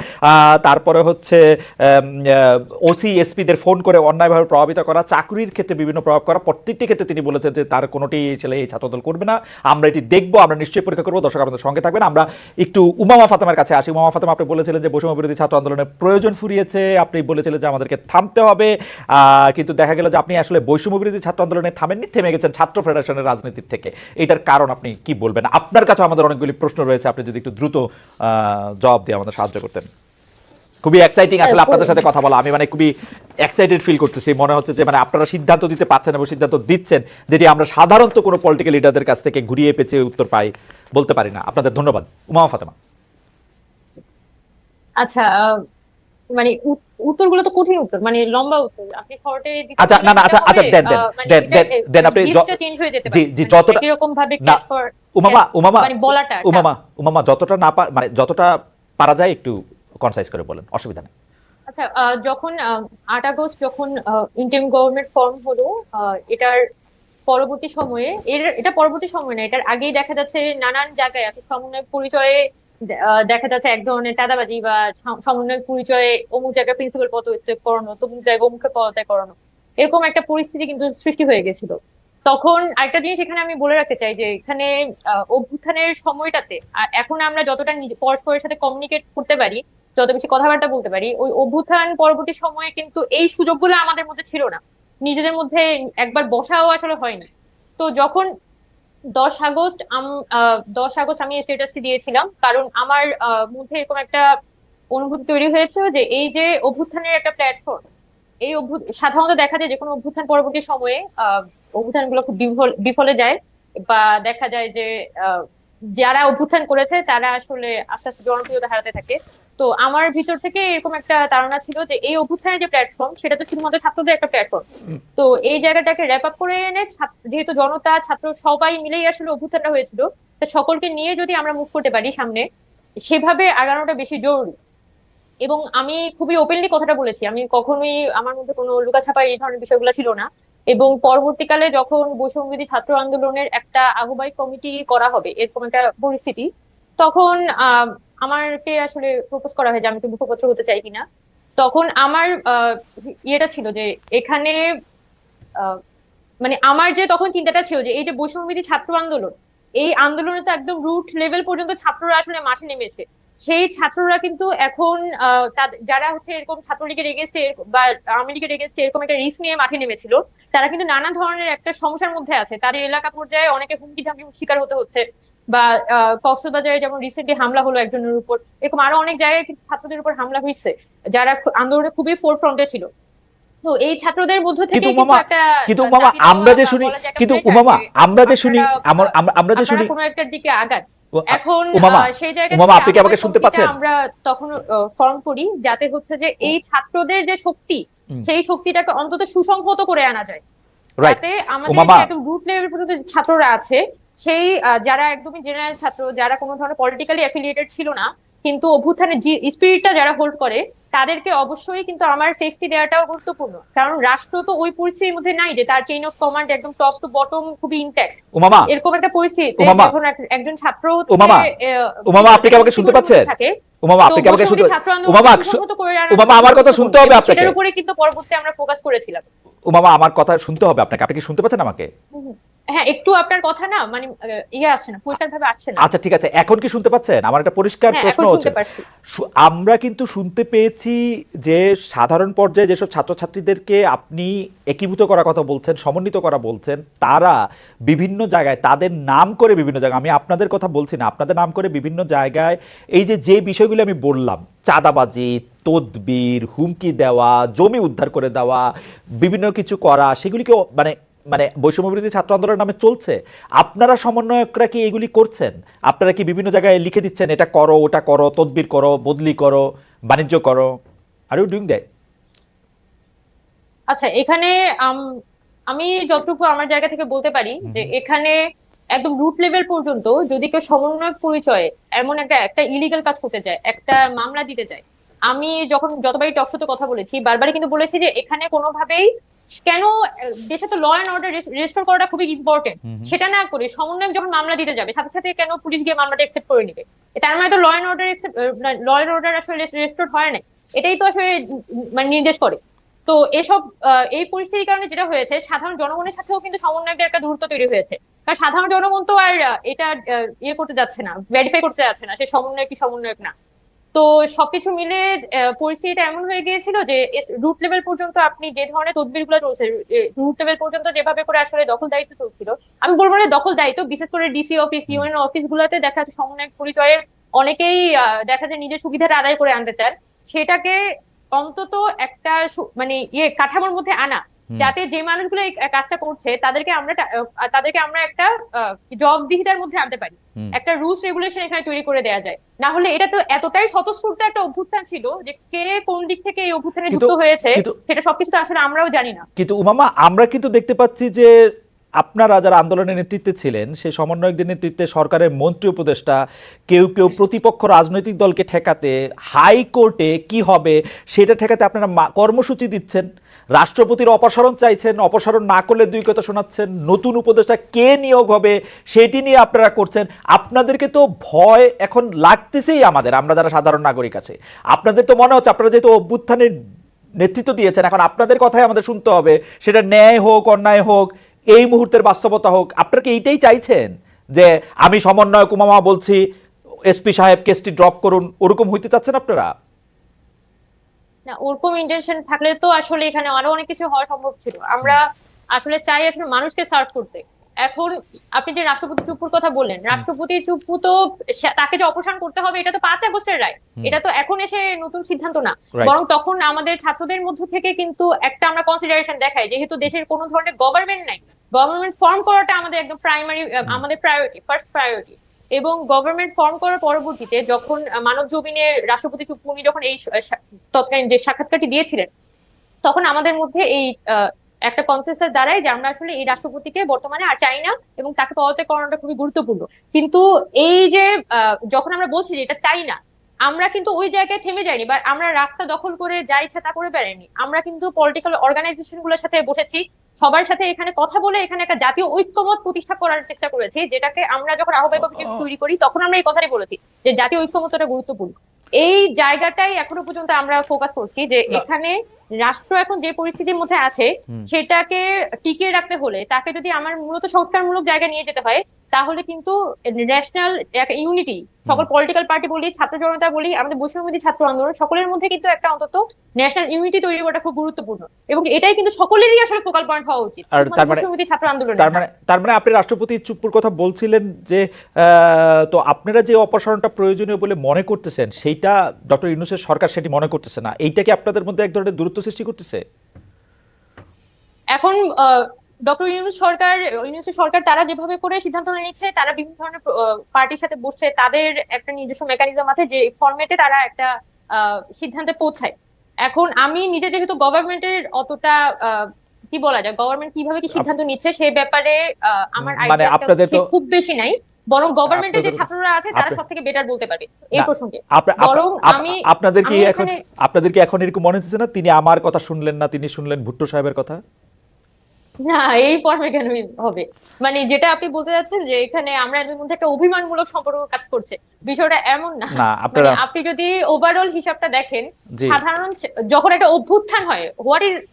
তারপরে হচ্ছে ওসি এসপিদের ফোন করে অন্যায়ভাবে প্রভাবিত করা, চাকরির ক্ষেত্রে বিভিন্ন প্রভাব করা, প্রত্যেকটি ক্ষেত্রে তিনি বলেছেন যে তার কোনোটি ছেলে এই ছাত্রদল করবে না। আমরা এটি দেখবো, আমরা নিশ্চয়ই পরীক্ষা করবো। দর্শক আমাদের সঙ্গে থাকবেন। আমরা একটু উমামা ফাতেমার কাছে আসি। উমামা ফাতেমা, আপনি বলেছিলেন যে বৈষম্য বিরোধী ছাত্র আন্দোলনের প্রয়োজন ফুরিয়েছে, আপনি বলেছিলেন যে আমাদেরকে থামতে হবে, কিন্তু দেখা গেল যে আপনি আসলে বৈষম্য বিরোধী ছাত্র আন্দোলনে থামেননি, থেমে গেছেন ছাত্র ফেডারেশনের রাজনীতির থেকে। এটার কারণ আপনি কি বলবেন? আপনার কাছে আমাদের অনেকগুলি প্রশ্ন রয়েছে, আপনি যদি একটু দ্রুত জবাব দিয়ে আমাদের সাহায্য করতেন। খুবই এক্সাইটিং আসলে আপনাদের সাথে কথা বলা, আমি মানে খুবই এক্সাইটেড ফিল করতেছি। মনে হচ্ছে যে মানে আপনারা সিদ্ধান্ত দিতে পারছেন এবং সিদ্ধান্ত দিচ্ছেন, যেটি আমরা সাধারণত কোনো পলিটিক্যাল লিডারদের কাছ থেকে ঘুরিয়ে পেঁচিয়ে উত্তর পাই বলতে পারি না। আপনাদের ধন্যবাদ। উমামা ফাতেমা। আচ্ছা, মানে উত্তরগুলো তো কঠিন উত্তর, মানে লম্বা উত্তর আপনি শর্টে দিতে আচ্ছা, না বললে না, যেটা আচ্ছা আচ্ছা, হবে, দেন দেন মানে দেন এটা দেন দেন আপনি জিনিসটা চেঞ্জ হয়ে যেতে জি পারে, জি, মানে যতটা একই রকম ভাবে না, ক্যাচ ফর উমামা উমামা মানে বলাটা উমামা উমামা যতটা না মানে যতটা পারা যায় একটু কনসাইজ করে বলেন, অসুবিধা নেই। আচ্ছা, যখন 8 আগস্ট যখন ইন্টারিম গভর্নমেন্ট ফর্ম হলো, এটার পরবর্তী সময়ে এটা পরবর্তী সময় না, এটার আগেই দেখা যাচ্ছে নানান জায়গায় এত সমন্বয়ক পরিচয়ে দেখা যাচ্ছে এক ধরনের চাঁদাবাজি বা সমন্বয়ক পরিচয়ে অমুক জায়গায় প্রিন্সিপাল পদত্যাগ করানো, তমুক জায়গায় অমুকে পদত্যাগ করানো, এরকম একটা পরিস্থিতি কিন্তু সৃষ্টি হয়ে গেছিল। তখন আরেকটা জিনিস এখানে আমি বলে রাখতে চাই যে এখানে অভ্যুত্থানের সময়টাতে এখন আমরা যতটা পরস্পরের সাথে কমিউনিকেট করতে পারি, যত বেশি কথাবার্তা বলতে পারি, ওই অভ্যুত্থান পরবর্তী সময়ে কিন্তু এই সুযোগগুলো আমাদের মধ্যে ছিল না, নিজেদের মধ্যে একবার বসাও আসলে হয়নি। তো যখন 10 আগস্ট 10 আগস্ট আমি এই স্ট্যাটাসটি দিয়েছিলাম, কারণ আমার মধ্যে এরকম একটা অনুভূতি তৈরি হয়েছে যে এই যে অভ্যুত্থানের একটা প্ল্যাটফর্ম, এই সাধারণত দেখা যায় যে কোনো অভ্যুত্থান পরবর্তী সময়ে অভ্যুত্থানগুলো খুব বিফলে যায়, বা দেখা যায় যে আহ, যারা অভ্যুত্থান করেছে তারা আসলে আস্তে আস্তে জনপ্রিয়তা হারাতে থাকে। তো আমার ভিতর থেকে এরকম একটা ধারণা ছিল যে এই অভ্যুত্থানের যে প্ল্যাটফর্ম, সেটা তো শুধুমাত্র ছাত্রদের একটা প্ল্যাটফর্ম। তো এই জায়গাটাকে র্যাপ আপ করে এনে যেহেতু জনতা ছাত্র সবাই মিলেই আসলে অভ্যুত্থানটা হয়েছিল, তো সকলকে নিয়ে যদি আমরা মুভ করতে পারি সামনে, সেভাবে আগানোটা বেশি জরুরি। এবং আমি খুবই ওপেনলি কথাটা বলেছি, আমি কখনোই আমার মধ্যে কোনো লুকাছাপা এই ধরনের বিষয়গুলো ছিল না। এবং পরবর্তীকালে যখন বৈষম্যবিরোধী ছাত্র আন্দোলনের একটা আহ্বায়ক কমিটি করা হবে এরকম একটা পরিস্থিতি, তখন আমাকে আসলে প্রপোজ করা হয় যে আমি কি মুখপত্র হতে চাই কিনা। তখন আমার ইয়েটা ছিল যে এখানে আহ, মানে আমার যে তখন চিন্তাটা ছিল যে এই যে বৈষম্যবিরোধী ছাত্র আন্দোলন, এই আন্দোলনে তো একদম রুট লেভেল পর্যন্ত ছাত্ররা আসলে মাঠে নেমেছে। সেই ছাত্ররা কিন্তু এখন যারা হচ্ছে এরকম ছাত্রলীগের এগেনস্টে বা আওয়ামী লীগের এগেনস্টে এরকম একটা রিস্ক নিয়ে মাঠে নেমেছিল, তারা কিন্তু নানা ধরনের একটা সমস্যার মধ্যে আছে, তাদের এলাকা পর্যায়ে অনেকে হুমকি ধামকির শিকার হতে হচ্ছে। বা কক্সবাজারে যেমন রিসেন্টলি হামলা হলো একজনের উপর, এরকম আরো অনেক জায়গায় কিন্তু ছাত্রদের উপর হামলা হয়েছে যারা আন্দোলনে খুবই ফোর ফ্রন্টে ছিল। তো এই ছাত্রদের মধ্য থেকে কিন্তু কিন্তু উমামা একটা কিন্তু উমামা জাতি দেওয়া আমরা যে বা শুনি, বলা যায় একটা কিন্তু pressure উমামা যে আমরা যে শুনি, আপনারা আমরা যে শুনি, আপনারা কোনো একটার দিকে আগান। ও- এখন উমামা সেই জায়গা উমামা থেকে আপনি কি আমাকে আমাদের শুনতে কমিটিটা পাচ্ছেন? আমরা তখন ফর্ম করি যাতে হচ্ছে যে এই ছাত্রদের যে শক্তি, সেই শক্তিটাকে অন্তত সুসংহত করে আনা যায়, রাইট যাতে আমাদের উমামা। যে একদম রুট লেভেল পর্যন্ত যে ছাত্ররা আছে, সেই যারা একদমই জেনারেল ছাত্র, যারা কোনো ধরনের পলিটিক্যালি অ্যাফিলিয়েটেড ছিল না, কিন্তু অভ্যুত্থানের যে স্পিরিটটা যারা হোল্ড করে, তাদেরকে অবশ্যই কিন্তু আমার সেফটি দেওয়াটাও গুরুত্বপূর্ণ। কারণ রাষ্ট্র তো ওই পরিস্থিতির মধ্যে নাই যে তার চেইন অফ কমান্ড একদম টপ টু বটম খুবই ইনট্যাক্ট। উমামা এরকম একটা পরিস্থিতিতে উমামা যখন একজন ছাত্র হচ্ছে উমামা উমামা আপনি কি আমাকে শুনতে পাচ্ছেন? থাকে, উমামা তো আপনি কি আমাকে শুনতে? বৈষম্যবিরোধী ছাত্র উমামা আন্দোলন সুসংহত করে আনা উমামা আমার কথা গুরুত্বপূর্ণ, শুনতে হবে এবং আপনাকে। সেটার উপরে কিন্তু পরবর্তী আমরা ফোকাস করেছিলাম। উমামা আমার কথা শুনতে হবে আপনাকে। আপনি কি শুনতে পাচ্ছেন আমাকে? হ্যাঁ, একটু আপনার কথা না মানে ইয়ে আসছে না, পরিষ্কার ভাবে আসছে না। আচ্ছা ঠিক আছে, এখন কি শুনতে পাচ্ছেন? আমার একটা পরিষ্কার হ্যাঁ, প্রশ্ন এখন হচ্ছে, শুনতে পারছি। আমরা কিন্তু শুনতে পেয়েছি যে সাধারণ পর্যায়ে যেসব ছাত্রছাত্রীদেরকে আপনি একীভূত করার কথা বলছেন, সমন্বিত করা বলছেন, তারা বিভিন্ন জায়গায় তাদের নাম করে বিভিন্ন জায়গায়, আমি আপনাদের কথা বলছি না, আপনাদের নাম করে বিভিন্ন জায়গায় এই যে বিষয়গুলো আমি বললাম, চাঁদাবাজি, তদবির, হুমকি দেওয়া, জমি উদ্ধার করে দেওয়া, বিভিন্ন কিছু করা, সেগুলিকে মানে মানে বৈষম্য বিরোধী ছাত্র আন্দোলনের নামে চলছে। আপনারা সমন্বয়করা কি এগুলি করছেন? আপনারা কি বিভিন্ন জায়গায় লিখে দিচ্ছেন এটা করো, ওটা করো, তদবির করো, বদলি করো, বাণিজ্য করো? Are you doing that? আচ্ছা, এখানে আমি যতটুকু আমার জায়গা থেকে বলতে পারি যে এখানে একদম রুট লেভেল পর্যন্ত যদি কেউ সমন্বয়ক পরিচয়ে এমন একটা একটা ইলিগাল কাজ করতে যায়, একটা মামলা দিতে যায়, আমি যখন যতবারই টকশোতে কথা বলেছি বারবারই কিন্তু বলেছি যে এখানে কোনোভাবেই কেন দেশে তো ল অ্যান্ড অর্ডার রেস্টোর করাটা খুবই ইম্পর্টেন্ট, সেটা না করে সমন্বয়ক যখন মামলা দিতে যাবে সাথে সাথে কেন পুলিশ গিয়ে মামলাটা একসেপ্ট করে নিবে? তার মানে তো ল অ্যান্ড অর্ডার আসলে রেস্টোর হয় না। এটাই তো আসলে মানে নির্দেশ করে। তো এসব এই পরিস্থিতির কারণে যেটা হয়েছে, সাধারণ জনগণের সাথেও কিন্তু সমন্বয়কদের একটা দূরত্ব তৈরি হয়েছে। কারণ সাধারণ জনগণ তো আর এটা ইয়ে করতে যাচ্ছে না, ভেরিফাই করতে যাচ্ছে না সে সমন্বয়ক কি সমন্বয়ক না। তো সবকিছু মিলে পরিস্থিতিটা এমন হয়ে গিয়েছিল যে রুট লেভেল পর্যন্ত আপনি যে ধরনের তদবিরগুলো চলছে, রুট লেভেল পর্যন্ত যেভাবে করে আসলে দখল দায়িত্ব চলছিল, আমি বলবো না দখল দায়িত্ব, বিশেষ করে ডিসি অফিস, ইউএন অফিস গুলোতে দেখা যাচ্ছে সমন্বয়ক পরিচয়ে অনেকেই দেখা যায় নিজের সুবিধাটা আদায় করে আনতে চান। সেটাকে অন্তত একটা মানে ইয়ে কাঠামোর মধ্যে আনা, যাতে যে মানুষগুলো এই কাজটা করছে তাদেরকে আমরা একটা জবাবদিহিতার মধ্যে আনতে পারি, একটা রুলস রেগুলেশন এখানে তৈরি করে দেওয়া যায়। না হলে এটা তো এতটাই স্বতঃস্ফূর্ত একটা অভ্যুত্থান ছিল যে কে কোন দিক থেকে এই অভ্যুত্থানে কিন্তু যুক্ত হয়েছে কিন্তু সেটা সবকিছু তো আসলে আমরাও জানি না। কিন্তু উমামা, আমরা কিন্তু দেখতে পাচ্ছি যে আপনারা যারা আন্দোলনের নেতৃত্বে ছিলেন সেই সমন্বয়কদের নেতৃত্বে সরকারের মন্ত্রী উপদেষ্টা কেউ কেউ প্রতিপক্ষ রাজনৈতিক দলকে ঠেকাতে হাইকোর্টে কি হবে সেটা ঠেকাতে আপনারা কর্মসূচি দিচ্ছেন, রাষ্ট্রপতির অপসারণ চাইছেন, অপসারণ না করলে দুই কথা শোনাচ্ছেন, নতুন উপদেষ্টা কে নিয়োগ হবে সেটি নিয়ে আপনারা করছেন। আপনাদেরকে তো ভয় এখন লাগতেছেই আমরা যারা সাধারণ নাগরিক আছে। আপনাদের তো মনে হচ্ছে আপনারা যেহেতু অভ্যুত্থানের নেতৃত্ব দিয়েছেন, এখন আপনাদের কথাই আমাদের শুনতে হবে, সেটা ন্যায় হোক অন্যায় হোক, এই মুহূর্তের বাস্তবতা হোক। আপনারা কি এইটাই চাইছেন যে আমি সমন্বয়ক উমামা বলছি এসপি সাহেব কেসটি ড্রপ করুন, ওরকম হইতে চাচ্ছেন আপনারা? না, ওরকম ইন্টেনশন থাকলে তো আসলে এখানে আরো অনেক কিছু হওয়া সম্ভব ছিল। আমরা আসলে চাই আসলে মানুষকে সার্ভ করতে। এখন আপনি যে রাষ্ট্রপতি চুপ্পুর কথা বললেন, রাষ্ট্রপতি চুপ্পু তো তাকে যে অপসারণ করতে হবে এটা তো 5 আগস্টের রায়, এটা তো এখন এসে নতুন সিদ্ধান্ত না। বরং তখন আমাদের ছাত্রদের মধ্যে থেকে কিন্তু একটা আমরা কনসিডারেশন দেখাই, যেহেতু দেশের কোনো ধরনের গভর্নমেন্ট নাই, গভর্নমেন্ট ফর্ম করাটা আমাদের একদম প্রাইমারি, আমাদের প্রায়োরিটি, ফার্স্ট প্রায়োরিটি। এবং গভর্নমেন্ট ফর্ম করার পরবর্তীতে যখন মানব জমিনে রাষ্ট্রপতি চুপ্পু উনি যখন এই তৎকালীন যে সাক্ষাৎকারটি দিয়েছিলেন, তখন আমাদের মধ্যে এই একটা কনসেন্সাস দাঁড়ায় যে আমরা আসলে এই রাষ্ট্রপতিকে বর্তমানে আর চাই না এবং তাকে পদত্যাগ করানোটা খুবই গুরুত্বপূর্ণ। কিন্তু এই যে যখন আমরা বলছি যে এটা চাই না, আমরা কিন্তু ওই জায়গায় থেমে যাইনি বা আমরা রাস্তা দখল করে যা ইচ্ছা তা করে বেড়াইনি। আমরা কিন্তু পলিটিক্যাল অর্গানাইজেশন গুলোর সাথে বসেছি, সবার সাথে এখানে কথা বলে এখানে একটা জাতীয় ঐক্যমত প্রতিষ্ঠা করার চেষ্টা করেছি, যেটাকে আমরা যখন আহ্বায়ক কমিটি তৈরি করি তখন আমরা এই কথাই বলেছি যে জাতীয় ঐক্যমতটা গুরুত্বপূর্ণ। এই জায়গাটাই এখনো পর্যন্ত আমরা ফোকাস করছি যে এখানে রাষ্ট্র এখন যে পরিস্থিতির মধ্যে আছে সেটাকে টিকিয়ে রাখতে হলে তাকে যদি আমার মূলত সংস্কারমূলক জায়গায় নিয়ে যেতে হয়, তাহলে কিন্তু ন্যাশনাল ইউনিটি, সকল পলিটিক্যাল পার্টি বলি, ছাত্র জনতা বলি, আমাদের বৈষম্যবিরোধী ছাত্র আন্দোলন, সকলের মধ্যে কিন্তু একটা অন্তত ন্যাশনাল ইউনিটি তৈরি করাটা খুব গুরুত্বপূর্ণ এবং এটাই কিন্তু সকলেরই আসলে ফোকাল পয়েন্ট হওয়া উচিত, বৈষম্যবিরোধী ছাত্র আন্দোলন। তার মানে আপনি রাষ্ট্রপতি চুপ্পুর কথা বলছিলেন যে তো আপনারা যে অপসারণটা প্রয়োজনীয় বলে মনে করতেছেন সেইটা ডক্টর ইউনূসের সরকার সেটি মনে করতেছে না, এইটা কি আপনাদের মধ্যে এক ধরনের দূরত্ব সৃষ্টি করতেছে? এখন ডক্টর ইউনূসের সরকার তারা যেভাবে করে সিদ্ধান্ত নিচ্ছে, তারা বিভিন্ন ধরনের পার্টির সাথে বসছে, তাদের একটা নিজস্ব মেকানিজম আছে যে ফরম্যাটে তারা একটা সিদ্ধান্তে পৌঁছায়। এখন আমি নিজে যেহেতু গভর্নমেন্টের অতটা কি বলা যায়, গভর্নমেন্ট কিভাবে কি সিদ্ধান্ত নিচ্ছে সে ব্যাপারে আমার আইডিয়া খুব বেশি নাই, বরং গভর্নমেন্টের যে ছাত্ররা আছে তারা সব থেকে বেটার বলতে পারবে এই প্রসঙ্গে। বরং আপনাদের কি এখন এরকম মনে হচ্ছে না তিনি আমার কথা শুনলেন না, তিনি শুনলেন ভুট্টো সাহেবের কথা? না, এই ফর্মে কেন হবে? মানে যেটা আপনি বলতে যাচ্ছেন যে এখানে আমরা এদের মধ্যে একটা অভিমানমূলক সম্পর্ক কাজ করছে, বিষয়টা এমন না। মানে আপনি যদি ওভারঅল হিসাবটা দেখেন, সাধারণ যখন একটা অভ্যুত্থান হয়,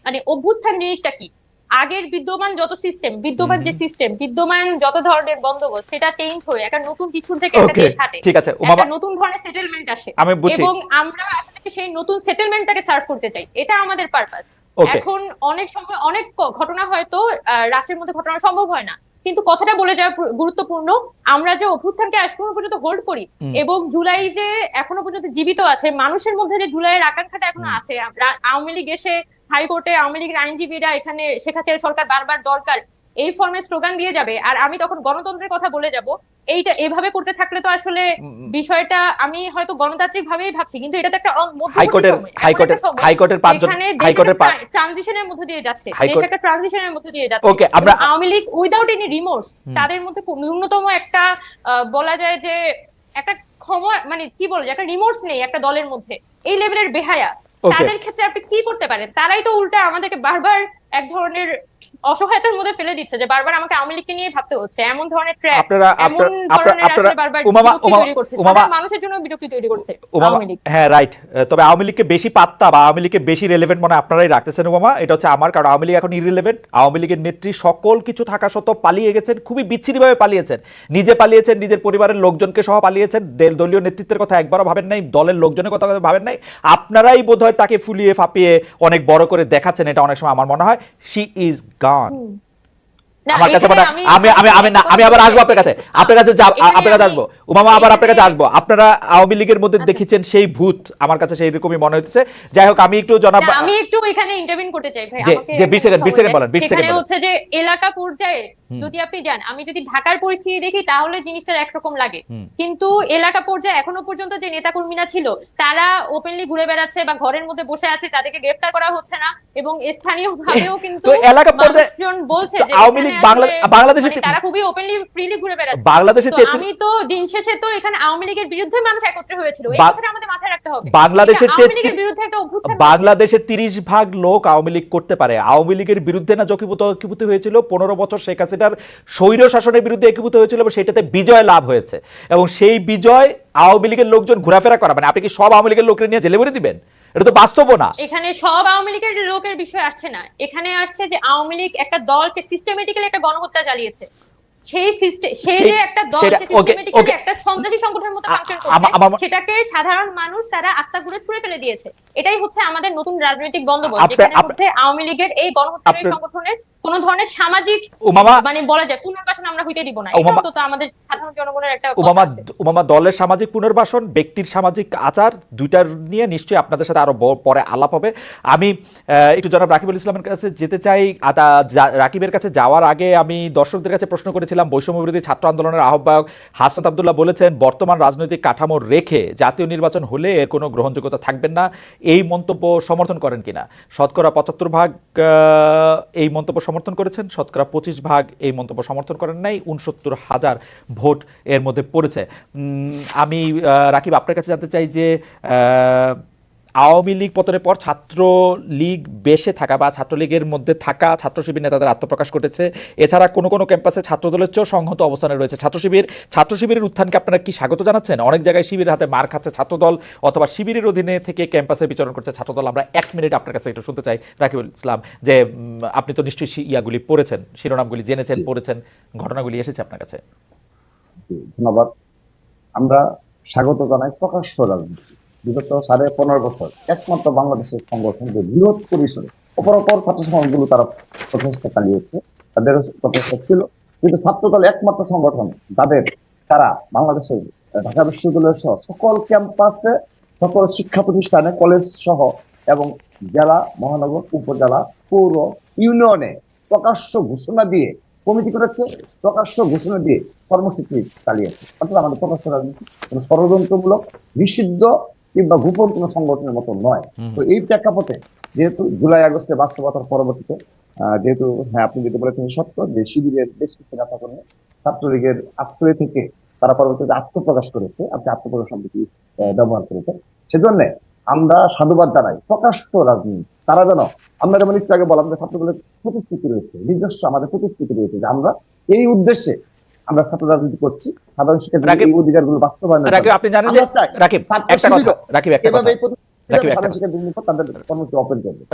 মানে অভ্যুত্থান জিনিসটা কি, আগের বিদ্যমান যত সিস্টেম, বিদ্যমান যত ধরনের বন্দোবস্ত সেটা চেঞ্জ হয়ে একটা নতুন কিছুর থেকে একটা দেশ হাঁটে, একটা নতুন ধরনের সেটেলমেন্ট আসে এবং আমরা আসলে সেই নতুন সেটেলমেন্টটাকে সার্ভ করতে চাই, এটা আমাদের পারপাস। এখন অনেক সময় অনেক ঘটনা হয়তো রাষ্ট্রের মধ্যে ঘটনা সম্ভব হয় না, কিন্তু কথাটা বলে যাওয়া গুরুত্বপূর্ণ। আমরা যে অভ্যুত্থানকে এখনো পর্যন্ত হোল্ড করি এবং জুলাই যে এখনো পর্যন্ত জীবিত আছে, মানুষের মধ্যে যে জুলাইয়ের আকাঙ্ক্ষাটা এখনো আছে, আওয়ামী লীগ এসে হাইকোর্টে আওয়ামী লীগের আইনজীবীরা এখানে শেখ হাসিনা সরকার বারবার দরকার, এই ফর্মে স্লোগান দিয়ে যাবে আর আমি তখন গণতন্ত্রের কথা বলে যাব, এইটা এভাবে করতে থাকলে তো আসলে বিষয়টা আমি হয়তো গণতান্ত্রিক ভাবেই ভাবছি, কিন্তু এটা তো একটা মধ্যবর্তী হাইকোর্টের সময়, এমন হাইকোর্টের একটা সময় হাইকোর্টের পাঁচজন যেখানে দেশ হাইকোর্টের একটা ট্রানজিশনের মধ্যে দিয়ে যাচ্ছে, দেশ হাইকোর্ট একটা ট্রানজিশনের মধ্যে দিয়ে যাচ্ছে। ওকে এবং আমরা Awami League without any remorse, তাদের মধ্যে ন্যূনতম একটা বলা যায় যে একটা ক্ষমা, মানে কি বলে, একটা রিমোর্স নেই একটা দলের মধ্যে, এই লেভেলের বেহায়া। ওকে তাদের ক্ষেত্রে আপনি কি করতে পারেন? তারাই তো উল্টা আমাদেরকে বারবার এক ধরনের অসহায়তার মধ্যে ফেলে দিচ্ছে, যে বারবার আমাকে আওয়ামী লীগকে নিয়ে ভাবতে হচ্ছে, এমন ধরনের ট্র্যাপ, আপনারা এমন ধরনের আপনারা আসলে বারবার উমামা বিরক্তি তৈরি করছে, উমামা সাধারণ মানুষের জন্য বিরক্তি তৈরি করছে উমামা আওয়ামী লীগ। হ্যাঁ রাইট। তবে আওয়ামী লীগকে বেশি পাত্তা বা আওয়ামী লীগকে বেশি রেলেভেন্ট মনে হয় আপনারাই রাখতেছেন উমামা, এটা হচ্ছে আমার, কারণ আওয়ামী লীগ এখন ইররিলেভেন্ট। আওয়ামী লীগের নেত্রী সকল কিছু থাকা সত্ত্বেও পালিয়ে গেছেন, খুবই বিচ্ছিরিভাবে পালিয়েছেন, নিজে পালিয়েছেন, নিজের পরিবারের লোকজনকে সহ পালিয়েছেন, দলীয় নেতৃত্বের কথা একবারও ভাবেন নাই, দলের লোকজনের কথা ভাবেন নাই। আপনারাই বোধহয় তাকে ফুলিয়ে ফাঁপিয়ে অনেক বড় করে দেখাচ্ছেন, এটা অনেক সময় আমার মনে হয়। শি ইজ গন। আমার কাছে মানে আমি আমি আমি না আমি আবার আসবো আপনার কাছে, আপনার কাছে আপনার কাছে আসবো উমামা, আবার আপনার কাছে আসবো। আপনারা আওয়ামী লীগের মধ্যে দেখেছেন সেই ভূত, আমার কাছে সেই রকমই মনে হচ্ছে। যাই হোক, আমি একটু জনাব আমি একটু এখানে ইন্টারভিউ করতে চাই ভাই, আমাকে যে 20 সেকেন্ড বলেন, 20 সেকেন্ড সেখানে বলেন। হচ্ছে যে এলাকা পর্যায়ে যদি আপনি যান, আমি যদি ঢাকার পরিস্থিতি দেখি তাহলে জিনিসটা একরকম লাগে, কিন্তু এলাকা পর্যায়ে এখনো পর্যন্ত যে নেতাকর্মীরা ছিল তারা ওপেনলি ঘুরে বেড়াচ্ছে বা ঘরের মধ্যে বসে আছে, তাদেরকে গ্রেফতার করা হচ্ছে না, এবং স্থানীয় ভাবেও কিন্তু তো এলাকা পর্যায়ে মানুষজন বলছে যে আওয়ামী লীগ বাংলাদেশে তারা খুবই ওপেনলি ফ্রিলি ঘুরে বেড়াচ্ছে। বাংলাদেশে তো আমি তো দিন শেষে তো এখানে আওয়ামী লীগের বিরুদ্ধে মানুষ একত্রে হয়েছিল, এই কথাটা আমাদের মাথায় রাখতে হবে। বাংলাদেশের আওয়ামী লীগের বিরুদ্ধে একটা অভ্যুত্থান, বাংলাদেশের 30% লোক আওয়ামী লীগ করতে পারে। আওয়ামী লীগের বিরুদ্ধে না একীভূত হয়েছিল 15 বছর শেখ হাসিনার স্বৈর শাসনের বিরুদ্ধে একীভূত হয়েছিল, এবং সেটাতে বিজয় লাভ হয়েছে, এবং সেই বিজয় আওয়ামী লীগের লোকজন ঘোরাফেরা করা, মানে আপনি কি সব আওয়ামী লীগের লোককে নিয়ে জেলে ভরে দিবেন? এটা তো বাস্তব না। এখানে সব আওয়ামী লীগের লোকের বিষয় আসছে না, এখানে আসছে যে আওয়ামী লীগ একটা দলকে সিস্টেমেটিক্যালি একটা গণহত্যা চালিয়েছে, সেই সিস্টেম, সে যে একটা দল সিস্টেমেটিক্যালি একটা সন্ত্রাসী সংগঠনের মতো ফাংশন করছে, সেটাকে সাধারণ মানুষ তারা আস্থা ঘুরে ছুঁড়ে ফেলে দিয়েছে। এটাই হচ্ছে আমাদের নতুন রাজনৈতিক বন্দোবস্ত, যেখানে হচ্ছে আওয়ামী লীগের এই গণহত্যাকারী সংগঠনের কোন ধরনের সামাজিক মানে বলা যায় পুনর্বাসন আমরা হইতে দিব না, এটা অন্তত আমাদের সাধারণ জনগণের একটা উমামা, দলের সামাজিক পুনর্বাসন, ব্যক্তির সামাজিক আচার, দুইটার নিয়ে নিশ্চয়ই আপনাদের সাথে আরো পরে আলাপ হবে। আমি একটু জনাব রাকিবুল ইসলামের কাছে যেতে চাই। রাকিবের কাছে যাওয়ার আগে আমি দর্শকদের কাছে প্রশ্ন করেছিলাম, বৈষম্য বিরোধী ছাত্র আন্দোলনের আহ্বায়ক হাসনাত আব্দুল্লাহ বলেছেন বর্তমান রাজনৈতিক কাঠামো রেখে জাতীয় নির্বাচন হলে এর কোনো গ্রহণযোগ্যতা থাকবেন না। এই মন্তব্য সমর্থন করেন কিনা? শতকরা 75% এই মন্তব্য সমর্থন করেছেন, শতকরা 25% এই মন্তব্য সমর্থন করেন নাই, 69,000 ভোট এর মধ্যে পড়েছে। আমি রাকিব আপনার কাছে জানতে চাই যে আওয়ামী লীগ পতনের পর ছাত্র লীগ বেশে থাকা বা ছাত্রলীগের মধ্যে থাকা ছাত্র শিবির নেতাদের আত্মপ্রকাশ ঘটেছে। এছাড়া কোনো কোনো ক্যাম্পাসে ছাত্র দলের চেয়েও সংহত অবস্থানে রয়েছে ছাত্র শিবিরের উত্থানকে আপনারা কি স্বাগত জানাচ্ছেন? অনেক জায়গায় শিবিরের হাতে মার খাচ্ছে ছাত্রদল, অথবা শিবিরের অধীনে থেকে ক্যাম্পাসে বিচরণ করছে ছাত্রদল। আমরা 1 মিনিট আপনার কাছে একটু শুনতে চাই রাকিবুল ইসলাম, যে আপনি তো নিশ্চয়ই ইয়াগুলি পড়েছেন, শিরোনামগুলি জেনেছেন, পড়েছেন, ঘটনাগুলি এসেছে আপনার কাছে। ধন্যবাদ। আমরা স্বাগত জানাই প্রকাশ্য রাজনীতি। বিগত 15.5 বছর একমাত্র বাংলাদেশের সংগঠন যে বৃহৎ পরিসরে অপরাপর ছাত্র সমাজগুলো তারা প্রচেষ্টা চালিয়েছে, তাদের প্রচেষ্টা ছিল, কিন্তু ছাত্রদল একমাত্র সংগঠন তারা বাংলাদেশের ঢাকা বিশ্ববিদ্যালয় সহ সকল ক্যাম্পাসে, সকল শিক্ষা প্রতিষ্ঠানে, কলেজ সহ এবং জেলা, মহানগর, উপজেলা, পৌর, ইউনিয়নে প্রকাশ্য ঘোষণা দিয়ে কমিটি করেছে, প্রকাশ্য ঘোষণা দিয়ে কর্মসূচি চালিয়েছে। অর্থাৎ আমাদের প্রকাশ্য রাজনীতি কোনো ষড়যন্ত্রমূলক, নিষিদ্ধ কিংবা গোপন কোনো সংগঠনের মতো নয়। তো এই প্রেক্ষাপটে যেহেতু জুলাই আগস্টে বাস্তবতার পরবর্তীতে যেহেতু হ্যাঁ আপনি যেটা বলেছেন সত্য, যে শিবিরের বেশ কিছু নেতাকর্মী ছাত্রলীগের আশ্রয় থেকে তারা পরবর্তীতে আত্মপ্রকাশ করেছে, আপনি আত্মপ্রকাশ শব্দটি ব্যবহার করেছেন, সেজন্য আমরা সাধুবাদ জানাই। প্রকাশ্য রাজনীতি তারা যেন, আমরা যেমন একটু আগে বললাম যে ছাত্রদলের প্রতিশ্রুতি রয়েছে, নিজস্ব আমাদের প্রতিশ্রুতি রয়েছে যে আমরা এই উদ্দেশ্যে আমরা ছাত্র রাজনীতি করছি, সাধারণ শিক্ষার্থীদের এই অধিকারগুলো বাস্তবায়ন। আপনি জানেন যে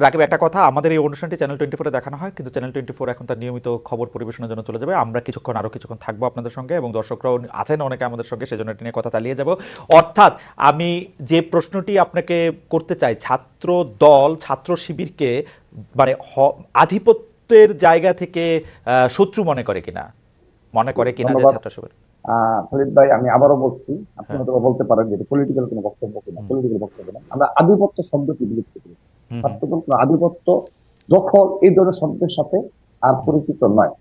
রাকিব একটা কথা, আমাদের এই অনুষ্ঠানটি চ্যানেল 24-এ দেখানো হয়, কিন্তু চ্যানেল 24 এখন তার নিয়মিত খবর পরিবেশনের জন্য চলে যাবে। আমরা আরো কিছুক্ষণ থাকবো আপনাদের সঙ্গে, এবং দর্শকরাও আছেন অনেকে আমাদের সঙ্গে, সেজন্য এটা নিয়ে কথা চালিয়ে যাব। অর্থাৎ আমি যে প্রশ্নটি আপনাকে করতে চাই, ছাত্র দল ছাত্র শিবিরকে মানে আধিপত্যের জায়গা থেকে শত্রু মনে করে কিনা যে ছাত্র শিবির? খালিদ ভাই, আমি আবারও বলছি, আপনি হয়তো বলতে পারেন যে পলিটিক্যাল কোনো বক্তব্য কিনা, পলিটিক্যাল বক্তব্য না, আমরা আধিপত্য শব্দটি বিলুপ্ত করেছি। ছাত্রদল আধিপত্য, দখল এই ধরনের শব্দের সাথে আর পরিচিত নয়।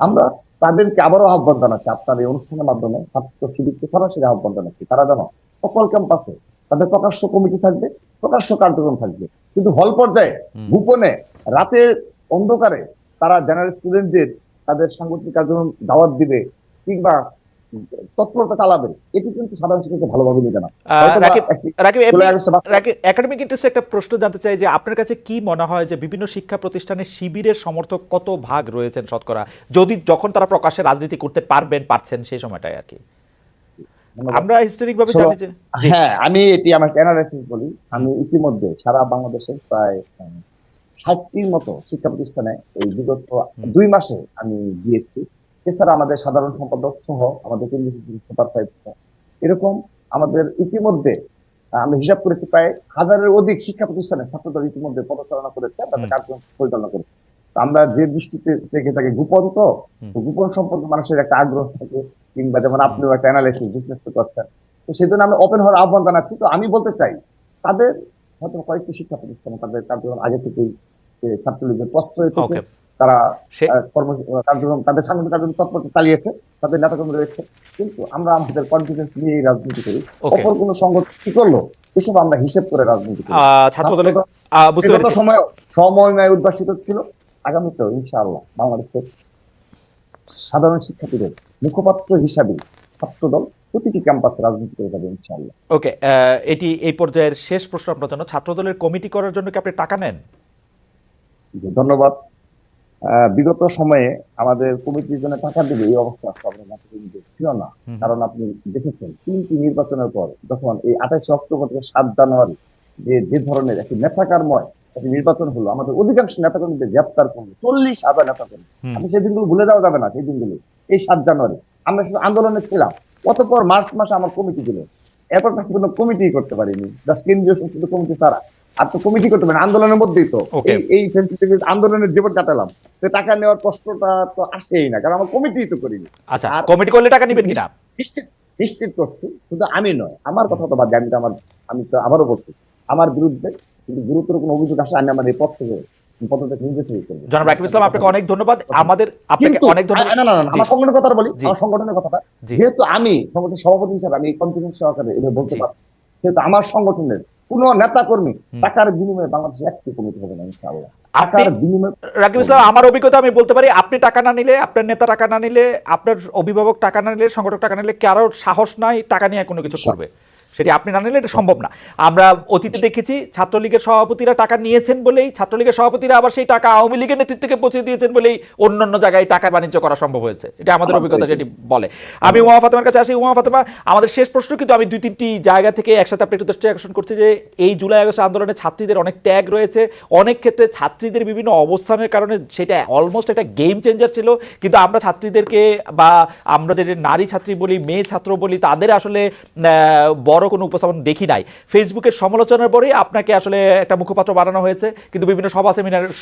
আমরা তাদেরকে আবারও আহ্বান জানাচ্ছি আপনার এই অনুষ্ঠানের মাধ্যমে, ছাত্র শিবিরকে সরাসরি আহ্বান জানাচ্ছি, তারা যেন সকল ক্যাম্পাসে তাদের প্রকাশ্য কমিটি থাকবে, প্রকাশ্য কার্যক্রম থাকবে, কিন্তু হল পর্যায়ে গোপনে রাতের অন্ধকারে তারা জেনারেল স্টুডেন্টদের তাদের সাংগঠনিক কার্যক্রম দাওয়াত দিবে কিংবা তৎপরতা চালাবে, এটি কিন্তু সাধারণ শিক্ষককে ভালোভাবে নিবে না। একাডেমিক ইন্টারেস্টে একটা প্রশ্ন জানতে চাই যে আপনার কাছে কি মনে হয় যে বিভিন্ন শিক্ষা প্রতিষ্ঠানে শিবিরের সমর্থক কত ভাগ রয়েছেন শতকরা, যদি যখন তারা প্রকাশ্যে রাজনীতি করতে পারছেন সেই সময়টাই আর কি? আমরা হিস্টোরিক ভাবে জানি যে হ্যাঁ, আমি এটি আমার অ্যানালাইসিস বলি। আমি ইতিমধ্যে সারা বাংলাদেশের প্রায় 60টির মতো শিক্ষা প্রতিষ্ঠানে এই বিগত 2 মাসে আমি গিয়েছি। এছাড়া আমাদের সাধারণ সম্পাদক সহ আমাদের এরকম আমাদের ইতিমধ্যে আমি হিসাব করেছি প্রায় 1000-এর অধিক শিক্ষা প্রতিষ্ঠানে ছাত্রদল ইতিমধ্যে পদচারণা করেছে, তাদের কার্যক্রম পরিচালনা করেছে। আমরা যে দৃষ্টিতে থেকে থাকি গোপন, তো গোপন সম্পর্কে মানুষের একটা আগ্রহ থাকে, কিংবা যেমন আপনিও একটা অ্যানালাইসিস বিশ্লেষণ করছেন, তো সেই জন্য আমি ওপেন হওয়ার আহ্বান জানাচ্ছি। তো আমি বলতে চাই তাদের হয়তো কয়েকটি শিক্ষা প্রতিষ্ঠানে তাদের কার্যক্রম আগে থেকেই ছাত্রলীগের প্রশ্রয় থেকে তারা কার্যক্রম তাদের সাংগঠনিক কার্যক্রম তৎপরতা চালিয়েছে, তাদের নেতাকর্মী রয়েছে, কিন্তু আমরা আমাদের কনফিডেন্স নিয়ে রাজনীতি করি। অপর কোনো সংগঠন কি করলো এসব আমরা হিসেব করে রাজনীতি করি। সময় উদ্ভাসিত ছিল, আগামীতেও ইনশাআল্লাহ বাংলাদেশের সাধারণ শিক্ষার্থীদের মুখপাত্র হিসাবে ছাত্রদল প্রতিটি ক্যাম্পাসে রাজনীতি করে যাবে ইনশাআল্লাহ। ওকে, এটি এই পর্যায়ের শেষ প্রশ্ন আপনার জন্য। ছাত্রদলের কমিটি করার জন্য কি আপনি টাকা নেন? জি, ধন্যবাদ। বিগত সময়ে আমাদের কমিটির জন্য টাকা দিবে এই অবস্থা ছিল না, কারণ আপনি দেখেছেন 3টি নির্বাচনের পর যখন এই 28 অক্টোবর থেকে 7 জানুয়ারি যে ধরনের একটি মেসাকারময় একটি নির্বাচন হলো, আমাদের অধিকাংশ নেতাকর্মীদের গ্রেপ্তার করলো, 40,000 নেতাকর্মী। আপনি সেই দিনগুলো ভুলে যাওয়া যাবে না। সেই দিনগুলো এই 7 জানুয়ারি আমরা শুধু আন্দোলনে ছিলাম, অতঃপর মার্চ মাসে আমার কমিটি দিল, এরপর তাকে কোনো কমিটি করতে পারিনি, জাস্ট কেন্দ্রীয় সংসদীয় কমিটি ছাড়া। আর তো কমিটি করতে পারেন আন্দোলনের মধ্যেই, তো এই আন্দোলনের জীবন কাটালাম, টাকা নেওয়ার কষ্টটা তো আসেই না, কারণ আমার কমিটি তো করিনি। আচ্ছা, কমিটি করলে টাকা নেবেন কিনা নিশ্চিত করছি, শুধু আমি নয়, আমার কথা তো বাদ, আমি তো আবারও বলছি, আমার বিরুদ্ধে কিন্তু গুরুতর কোনো অভিযোগ আসে আমি আমার এই পদ থেকে জনাব রাকিব ইসলাম, আপনাকে অনেক ধন্যবাদ। আপনাকে অনেক ধন্যবাদ। আমার সংগঠনের কথা বলি, আমার সংগঠনের কথাটা যেহেতু আমি সংগঠনের সভাপতি হিসাবে আমি কনফিডেন্স সহকারে এটা বলতে পারছি, সেহেতু আমার সংগঠনের কোন নেতা কর্মী টাকার বিনিময়ে বাংলাদেশে একটি কমিটি হবে না ইনশাআল্লাহ। রাকিব ইসলাম, আমার অভিজ্ঞতা আমি বলতে পারি, আপনি টাকা না নিলে, আপনার নেতা টাকা না নিলে, আপনার অভিভাবক টাকা না নিলে, সংগঠক টাকা নিলে কারোর সাহস নাই টাকা নিয়ে কোনো কিছু করবে। সেটি আপনি না নিলে এটা সম্ভব না। আমরা অতীতে দেখেছি ছাত্রলীগের সভাপতিরা টাকা নিয়েছেন বলেই, ছাত্রলীগের সভাপতিরা আবার সেই টাকা আওয়ামী লীগের নেতৃত্বকে পৌঁছে দিয়েছেন বলেই অন্যান্য জায়গায় টাকা বাণিজ্য করা সম্ভব হয়েছে। এটা আমাদের অভিজ্ঞতা সেটি বলে। আমি উমা ফাতেমার কাছে আসি। উমা ফাতেমা, আমাদের শেষ প্রশ্ন কিন্তু আমি 2-3টি জায়গা থেকে একসাথে আপনি একটু দৃষ্টি আকর্ষণ করছি যে এই জুলাই আগস্ট আন্দোলনে ছাত্রীদের অনেক ত্যাগ রয়েছে, অনেক ক্ষেত্রে ছাত্রীদের বিভিন্ন অবস্থানের কারণে সেটা অলমোস্ট একটা গেম চেঞ্জার ছিল, কিন্তু আমরা ছাত্রীদেরকে বা আমরা যে নারী ছাত্রী বলি, মেয়ে ছাত্র বলি, তাদের আসলে বড় কোনো উপস্থাপন দেখি নাই। ফেসবুকের সমালোচনার পরে আপনাকে আসলে একটা মুখপাত্র বানানো হয়েছে, কিন্তু বিভিন্ন সভা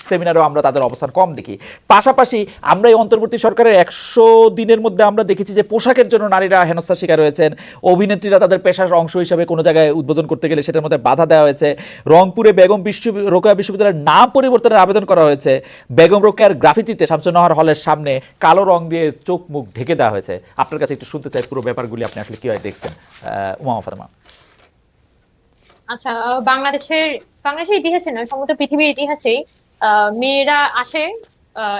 সেমিনারেও আমরা তাদের অবস্থান কম দেখি। পাশাপাশি আমরা এই অন্তর্বর্তী সরকারের 100 দিনের মধ্যে আমরা দেখেছি যে পোশাকের জন্য নারীরা হেনস্থার শিকার হয়েছেন, অভিনেত্রীরা তাদের পেশার অংশ হিসাবে কোনো জায়গায় উদ্বোধন করতে গেলে সেটার মধ্যে বাধা দেওয়া হয়েছে। রংপুরে বেগম রোকেয়া বিশ্ববিদ্যালয়ের নাম পরিবর্তনের আবেদন করা হয়েছে, বেগম রোকেয়ার গ্রাফিতিতে শামসুন্নাহার হলের সামনে কালো রং দিয়ে চোখ মুখ ঢেকে দেওয়া হয়েছে। আপনার কাছে একটু শুনতে চাই পুরো ব্যাপারগুলি আপনি আসলে কিভাবে দেখছেন, উমা ফাতেমা। আচ্ছা, বাংলাদেশের ইতিহাসে নয়, সমগ্র পৃথিবীর ইতিহাসেই মেয়েরা আসে,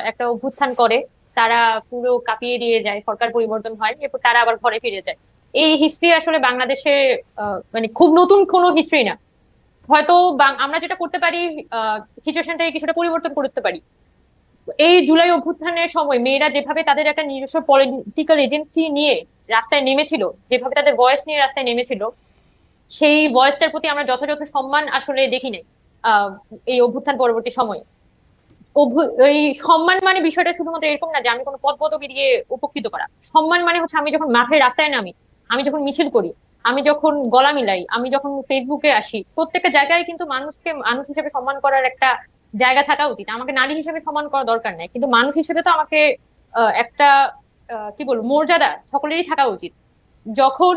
একটা অভ্যুত্থান করে, তারা পুরো কাঁপিয়ে দিয়ে যায়, সরকার পরিবর্তন হয়, এরপর তারা আবার ঘরে ফিরে যায়। এই হিস্ট্রি আসলে বাংলাদেশে মানে খুব নতুন কোনো হিস্ট্রি না। হয়তো আমরা যেটা করতে পারি, সিচুয়েশনটাকে কিছুটা পরিবর্তন করতে পারি। এই জুলাই অভ্যুত্থানের সময় মেয়েরা যেভাবে তাদের একটা নিজস্ব পলিটিক্যাল এজেন্সি নিয়ে রাস্তায় নেমেছিল, যেভাবে তাদের ভয়েস নিয়ে রাস্তায় নেমেছিল, সেই ভয়েসটার প্রতি আমরা যথাযথ সম্মান আসলে দেখি নাই এই অভ্যুত্থান পরবর্তী সময়ে। এই সম্মান মানে বিষয়টা শুধুমাত্র এরকম না যে আমি কোনো পদ পদবি দিয়ে উপকৃত করা। সম্মান মানে হচ্ছে আমি যখন মাঠে রাস্তায় নামি, আমি যখন মিছিল করি, আমি যখন গলা মিলাই, আমি যখন ফেসবুকে আসি, প্রত্যেকটা জায়গায় কিন্তু মানুষকে মানুষ হিসেবে সম্মান করার একটা জায়গা থাকা উচিত। আমাকে নারী হিসেবে সম্মান করা দরকার নাই, কিন্তু মানুষ হিসেবে তো আমাকে একটা কি বলবো, মর্যাদা সকলেরই থাকা উচিত। যখন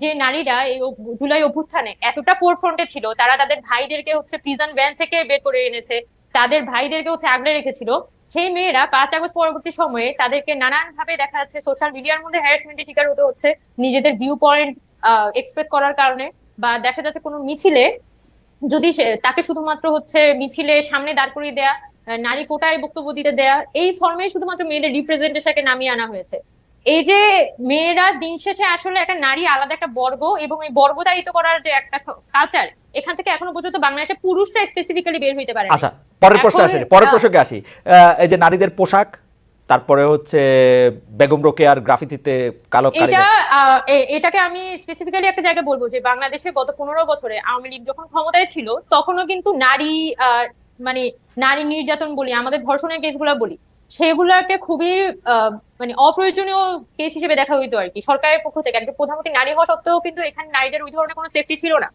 যে নারীরা এই জুলাই অভ্যুত্থানে এতটা ফোরফ্রন্টে ছিল, তারা তাদের ভাইদেরকে হচ্ছে প্রিজন ভ্যান থেকে বের করে এনেছে, তাদের ভাইদেরকে হচ্ছে আগলে রেখেছিল, সেই মেয়েরা 5 আগস্ট পরবর্তী সময়ে তাদেরকে নানানভাবে দেখা যাচ্ছে সোশ্যাল মিডিয়ার মধ্যে হ্যারাসমেন্টের শিকার হতে হচ্ছে নিজেদের ভিউ পয়েন্ট এক্সপ্রেস করার কারণে, বা দেখা যাচ্ছে কোনো মিছিলে যদি তাকে শুধুমাত্র হচ্ছে মিছিলে সামনে দাঁড় করিয়ে দেয়া, নারী কোটায় বক্তব্য দিতে দেয়া, এই ফর্মে শুধুমাত্র মেয়েদের রিপ্রেজেন্টেশনকে নামিয়ে আনা হয়েছে। এই যে মেয়েরা দিন শেষে আসলে একটা নারী আলাদা একটা বর্গ, এবং এই বর্গদায়িত করার যে একটা কালচার, এখান থেকে এখনো পর্যন্ত বাংলাদেশে পুরুষরা স্পেসিফিক্যালি বের হইতে পারে। আচ্ছা, পরের প্রশ্নে এখন আসি, পরের প্রসঙ্গে আসি। এই যে নারীদের পোশাক, তারপরে হচ্ছে বেগম রোকেয়ার গ্রাফিতিতে কালো এটা কালিদাস। এটাকে আমি স্পেসিফিক্যালি একটা জায়গায় বলবো যে বাংলাদেশে গত 15 বছরে আওয়ামী লীগ যখন ক্ষমতায় ছিল তখনও কিন্তু নারী মানে নারী নির্যাতন বলি, আমাদের ধর্ষণের কেসগুলো বলি, সেগুলাকে খুবই মানে অপ্রয়োজনীয় কেস হিসেবে দেখা হইতো আর কি। সরকারের পক্ষ থেকে একজন প্রধানমন্ত্রী নারী হওয়া সত্ত্বেও কিন্তু এখানে নারীদের ওই ধরনের কোনো সেফটি ছিল না,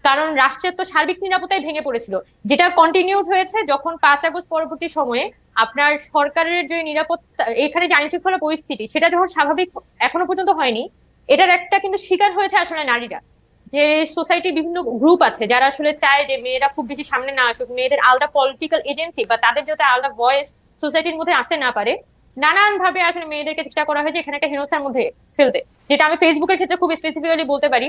কারণ রাষ্ট্রের তো সার্বিক নিরাপত্তাই ভেঙে পড়েছিল। যেটা কন্টিনিউড হয়েছে যখন 5 আগস্ট পরবর্তী সময়ে আপনার সরকারের যে নিরাপত্তা, এখানে যে আইন শৃঙ্খলা পরিস্থিতি সেটা যখন স্বাভাবিক এখনো পর্যন্ত হয়নি, এটার একটা কিন্তু শিকার হয়েছে আসলে নারীরা। যে সোসাইটির বিভিন্ন গ্রুপ আছে যারা আসলে চায় যে মেয়েরা খুব বেশি সামনে না আসুক, মেয়েদের আলাদা পলিটিক্যাল এজেন্সি বা তাদের যাতে আলাদা ভয়েস সোসাইটির মধ্যে আসতে না পারে, নানান ভাবে আসলে মেয়েদেরকে চেষ্টা করা হয়েছে এখানে একটা হেনস্থার মধ্যে ফেলতে। যেটা আমি ফেসবুকের ক্ষেত্রে খুব স্পেসিফিক্যালি বলতে পারি,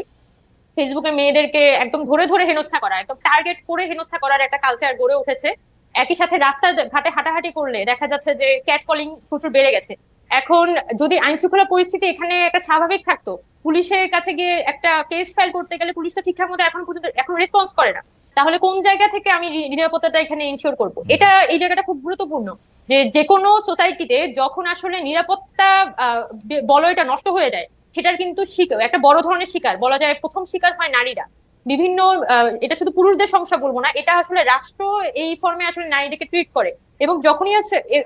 ফেসবুকে মেয়েদেরকে একদম ধরে ধরে হেনস্থা করা, একদম টার্গেট করে হেনস্থা করার একটা কালচার গড়ে উঠেছে। একই সাথে রাস্তা ঘাটে হাঁটাহাঁটি করলে দেখা যাচ্ছে যে ক্যাট কলিং প্রচুর বেড়ে গেছে। এখন যদি আইন শৃঙ্খলা পরিস্থিতি এখানে একটা স্বাভাবিক থাকতো, পুলিশের কাছে গিয়ে একটা কেস ফাইল করতে গেলে পুলিশ তো ঠিকঠাক মতো এখন পর্যন্ত এখন রেসপন্স করে না, তাহলে কোন জায়গা থেকে আমি নিরাপত্তাটা এখানে ইনশিওর করব? এটা এই জায়গাটা খুব গুরুত্বপূর্ণ যে যে কোনো সোসাইটিতে যখন আসলে নিরাপত্তা বলয়টা নষ্ট হয়ে যায়, সেটার কিন্তু একটা বড় ধরনের শিকার বলা যায়, প্রথম শিকার হয় নারীরা। বিভিন্ন এটা শুধু পুরুষদের সমস্যা বলবো না, এটা আসলে রাষ্ট্র এই ফর্মে আসলে নারীদেরকে ট্রিট করে। এবং যখনই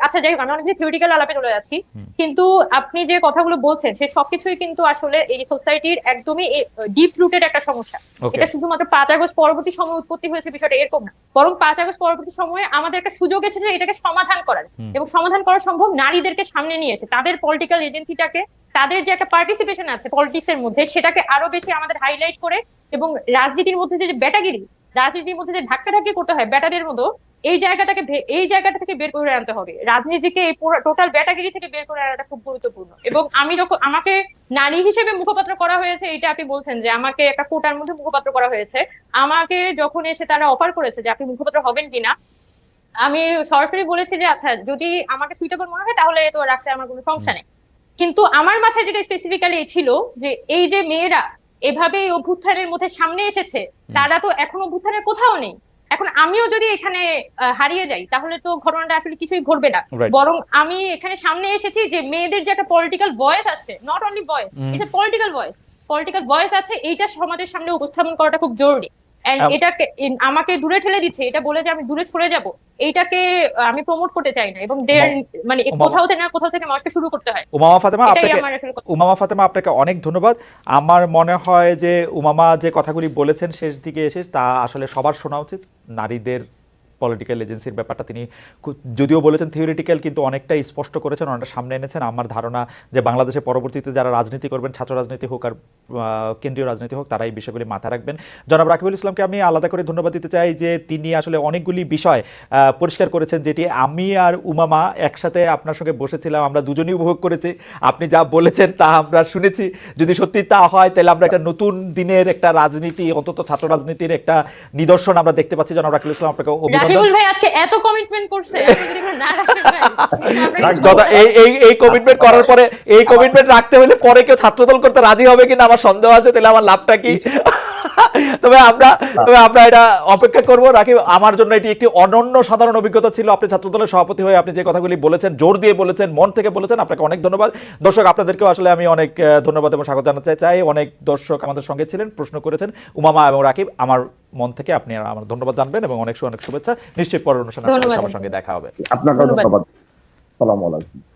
আচ্ছা যাই হোক, আমি অনেক থিওরিটিক্যাল আলাপে চলে যাচ্ছি, কিন্তু আপনি যে কথাগুলো বলছেন সে সবকিছুই কিন্তু আসলে এই সোসাইটির একদমই ডিপ রুটেড একটা সমস্যা। এটা শুধুমাত্র 5 আগস্ট পরবর্তী সময় উৎপত্তি হয়েছে বিষয়টা এরকম না, বরং 5 আগস্ট পরবর্তী সময়ে আমাদের একটা সুযোগ এসেছে এটাকে সমাধান করার, এবং সমাধান করা সম্ভব নারীদেরকে সামনে নিয়ে এসে তাদের পলিটিক্যাল এজেন্সিটাকে, তাদের যে একটা পার্টিসিপেশন আছে পলিটিক্স এর মধ্যে সেটাকে আরো বেশি আমাদের হাইলাইট করে, এবং রাজনীতির মধ্যে যে ব্যাটাগিরি, রাজনীতির মধ্যে যে ধাক্কাধাক্কি করতে হয় ব্যাটাদের মতো, এই জায়গাটা থেকে বের করে আনতে হবে। রাজনীতিকে এই টোটাল ব্যাটাগিরি থেকে বের করে আনাটা খুব গুরুত্বপূর্ণ। এবং আমি যখন আমাকে নারী হিসেবে মুখপাত্র করা হয়েছে, এটা আপনি বলছেন যে আমাকে একটা কোটার মধ্যে মুখপাত্র করা হয়েছে, আমাকে যখন এসে তারা অফার করেছে যে আপনি মুখপাত্র হবেন কিনা, আমি সরাসরি বলেছি যে আচ্ছা যদি আমাকে সুইটেবল মনে হয় তাহলে তো রাখতে আমার কোনো সমস্যা নেই। কিন্তু আমার মাথায় যেটা স্পেসিফিক্যালি ছিল যে এই যে মেয়েরা এভাবে এই অভ্যুত্থানের মধ্যে সামনে এসেছে, তারা তো এখন অভ্যুত্থানের কোথাও নেই। এখন আমিও যদি এখানে হারিয়ে যাই তাহলে তো ঘটনাটা আসলে কিছুই ঘটবে না, বরং আমি এখানে সামনে এসেছি যে মেয়েদের যে একটা পলিটিক্যাল ভয়েস আছে, নট অনলি ভয়েস, এটা পলিটিক্যাল ভয়েস আছে, এইটা সমাজের সামনে উপস্থাপন করাটা খুব জরুরি। এটাকে আমাকে দূরে ঠেলে দিচ্ছে এটা বলে যে আমি দূরে সরে যাব, এইটাকে আমি প্রমোট করতে চাই না। এবং মানে কোথাও থেকে মানুষকে শুরু করতে হয়। উমামা ফাতেমা, আপনাকে অনেক ধন্যবাদ। আমার মনে হয় যে উমামা যে কথাগুলি বলেছেন শেষ দিকে এসে, তা আসলে সবার শোনা উচিত। নারীদের পলিটিক্যাল এজেন্সির ব্যাপারটা তিনি যদিও বলেছেন থিওরিটিক্যাল, কিন্তু অনেকটাই স্পষ্ট করেছেন, অনেকটা সামনে এনেছেন। আমার ধারণা যে বাংলাদেশে পরবর্তীতে যারা রাজনীতি করবেন, ছাত্র রাজনীতি হোক আর কেন্দ্রীয় রাজনীতি হোক, তারা এই বিষয়গুলি মাথায় রাখবেন। জনাব রাকিবুল ইসলামকে আমি আলাদা করে ধন্যবাদ দিতে চাই যে তিনি আসলে অনেকগুলি বিষয় পরিষ্কার করেছেন, যেটি আমি আর উমামা একসাথে আপনার সঙ্গে বসেছিলাম, আমরা দুজনেই উপভোগ করেছি। আপনি যা বলেছেন তা আমরা শুনেছি, যদি সত্যি তা হয় তাহলে আমরা একটা নতুন দিনের একটা রাজনীতি, অন্তত ছাত্র রাজনীতির একটা নিদর্শন আমরা দেখতে পাচ্ছি। জনাব রাকিবুল ইসলাম, আপনাকে অভিনন্দন। ভাই আজকে এত কমিটমেন্ট করছে, এই কমিটমেন্ট করার পরে, এই কমিটমেন্ট রাখতে হলে পরে কেউ ছাত্রদল করতে রাজি হবে কিনা আমার সন্দেহ আছে, তাহলে আমার লাভটা কি? তবে আমরা এটা অপেক্ষা করবো। রাকিব, আমার জন্য এটি একটি অনন্য সাধারণ অভিজ্ঞতা ছিল। আপনি ছাত্রদলের সভাপতি হয়ে আপনি যে কথাগুলি বলেছেন, জোর দিয়ে বলেছেন, মন থেকে বলেছেন, আপনাকে অনেক ধন্যবাদ। দর্শক, আপনাদেরকেও আসলে আমি অনেক ধন্যবাদ এবং স্বাগত জানাতে চাই। অনেক দর্শক আমাদের সঙ্গে ছিলেন, প্রশ্ন করেছেন। উমামা এবং রাকিব, আমার মন থেকে আপনি আমার ধন্যবাদ জানবেন এবং অনেক শুভেচ্ছা। নিশ্চয়ই পরের অনুষ্ঠানে আপনার সবার সঙ্গে দেখা হবে। আপনাকেও ধন্যবাদ। আসসালামু আলাইকুম।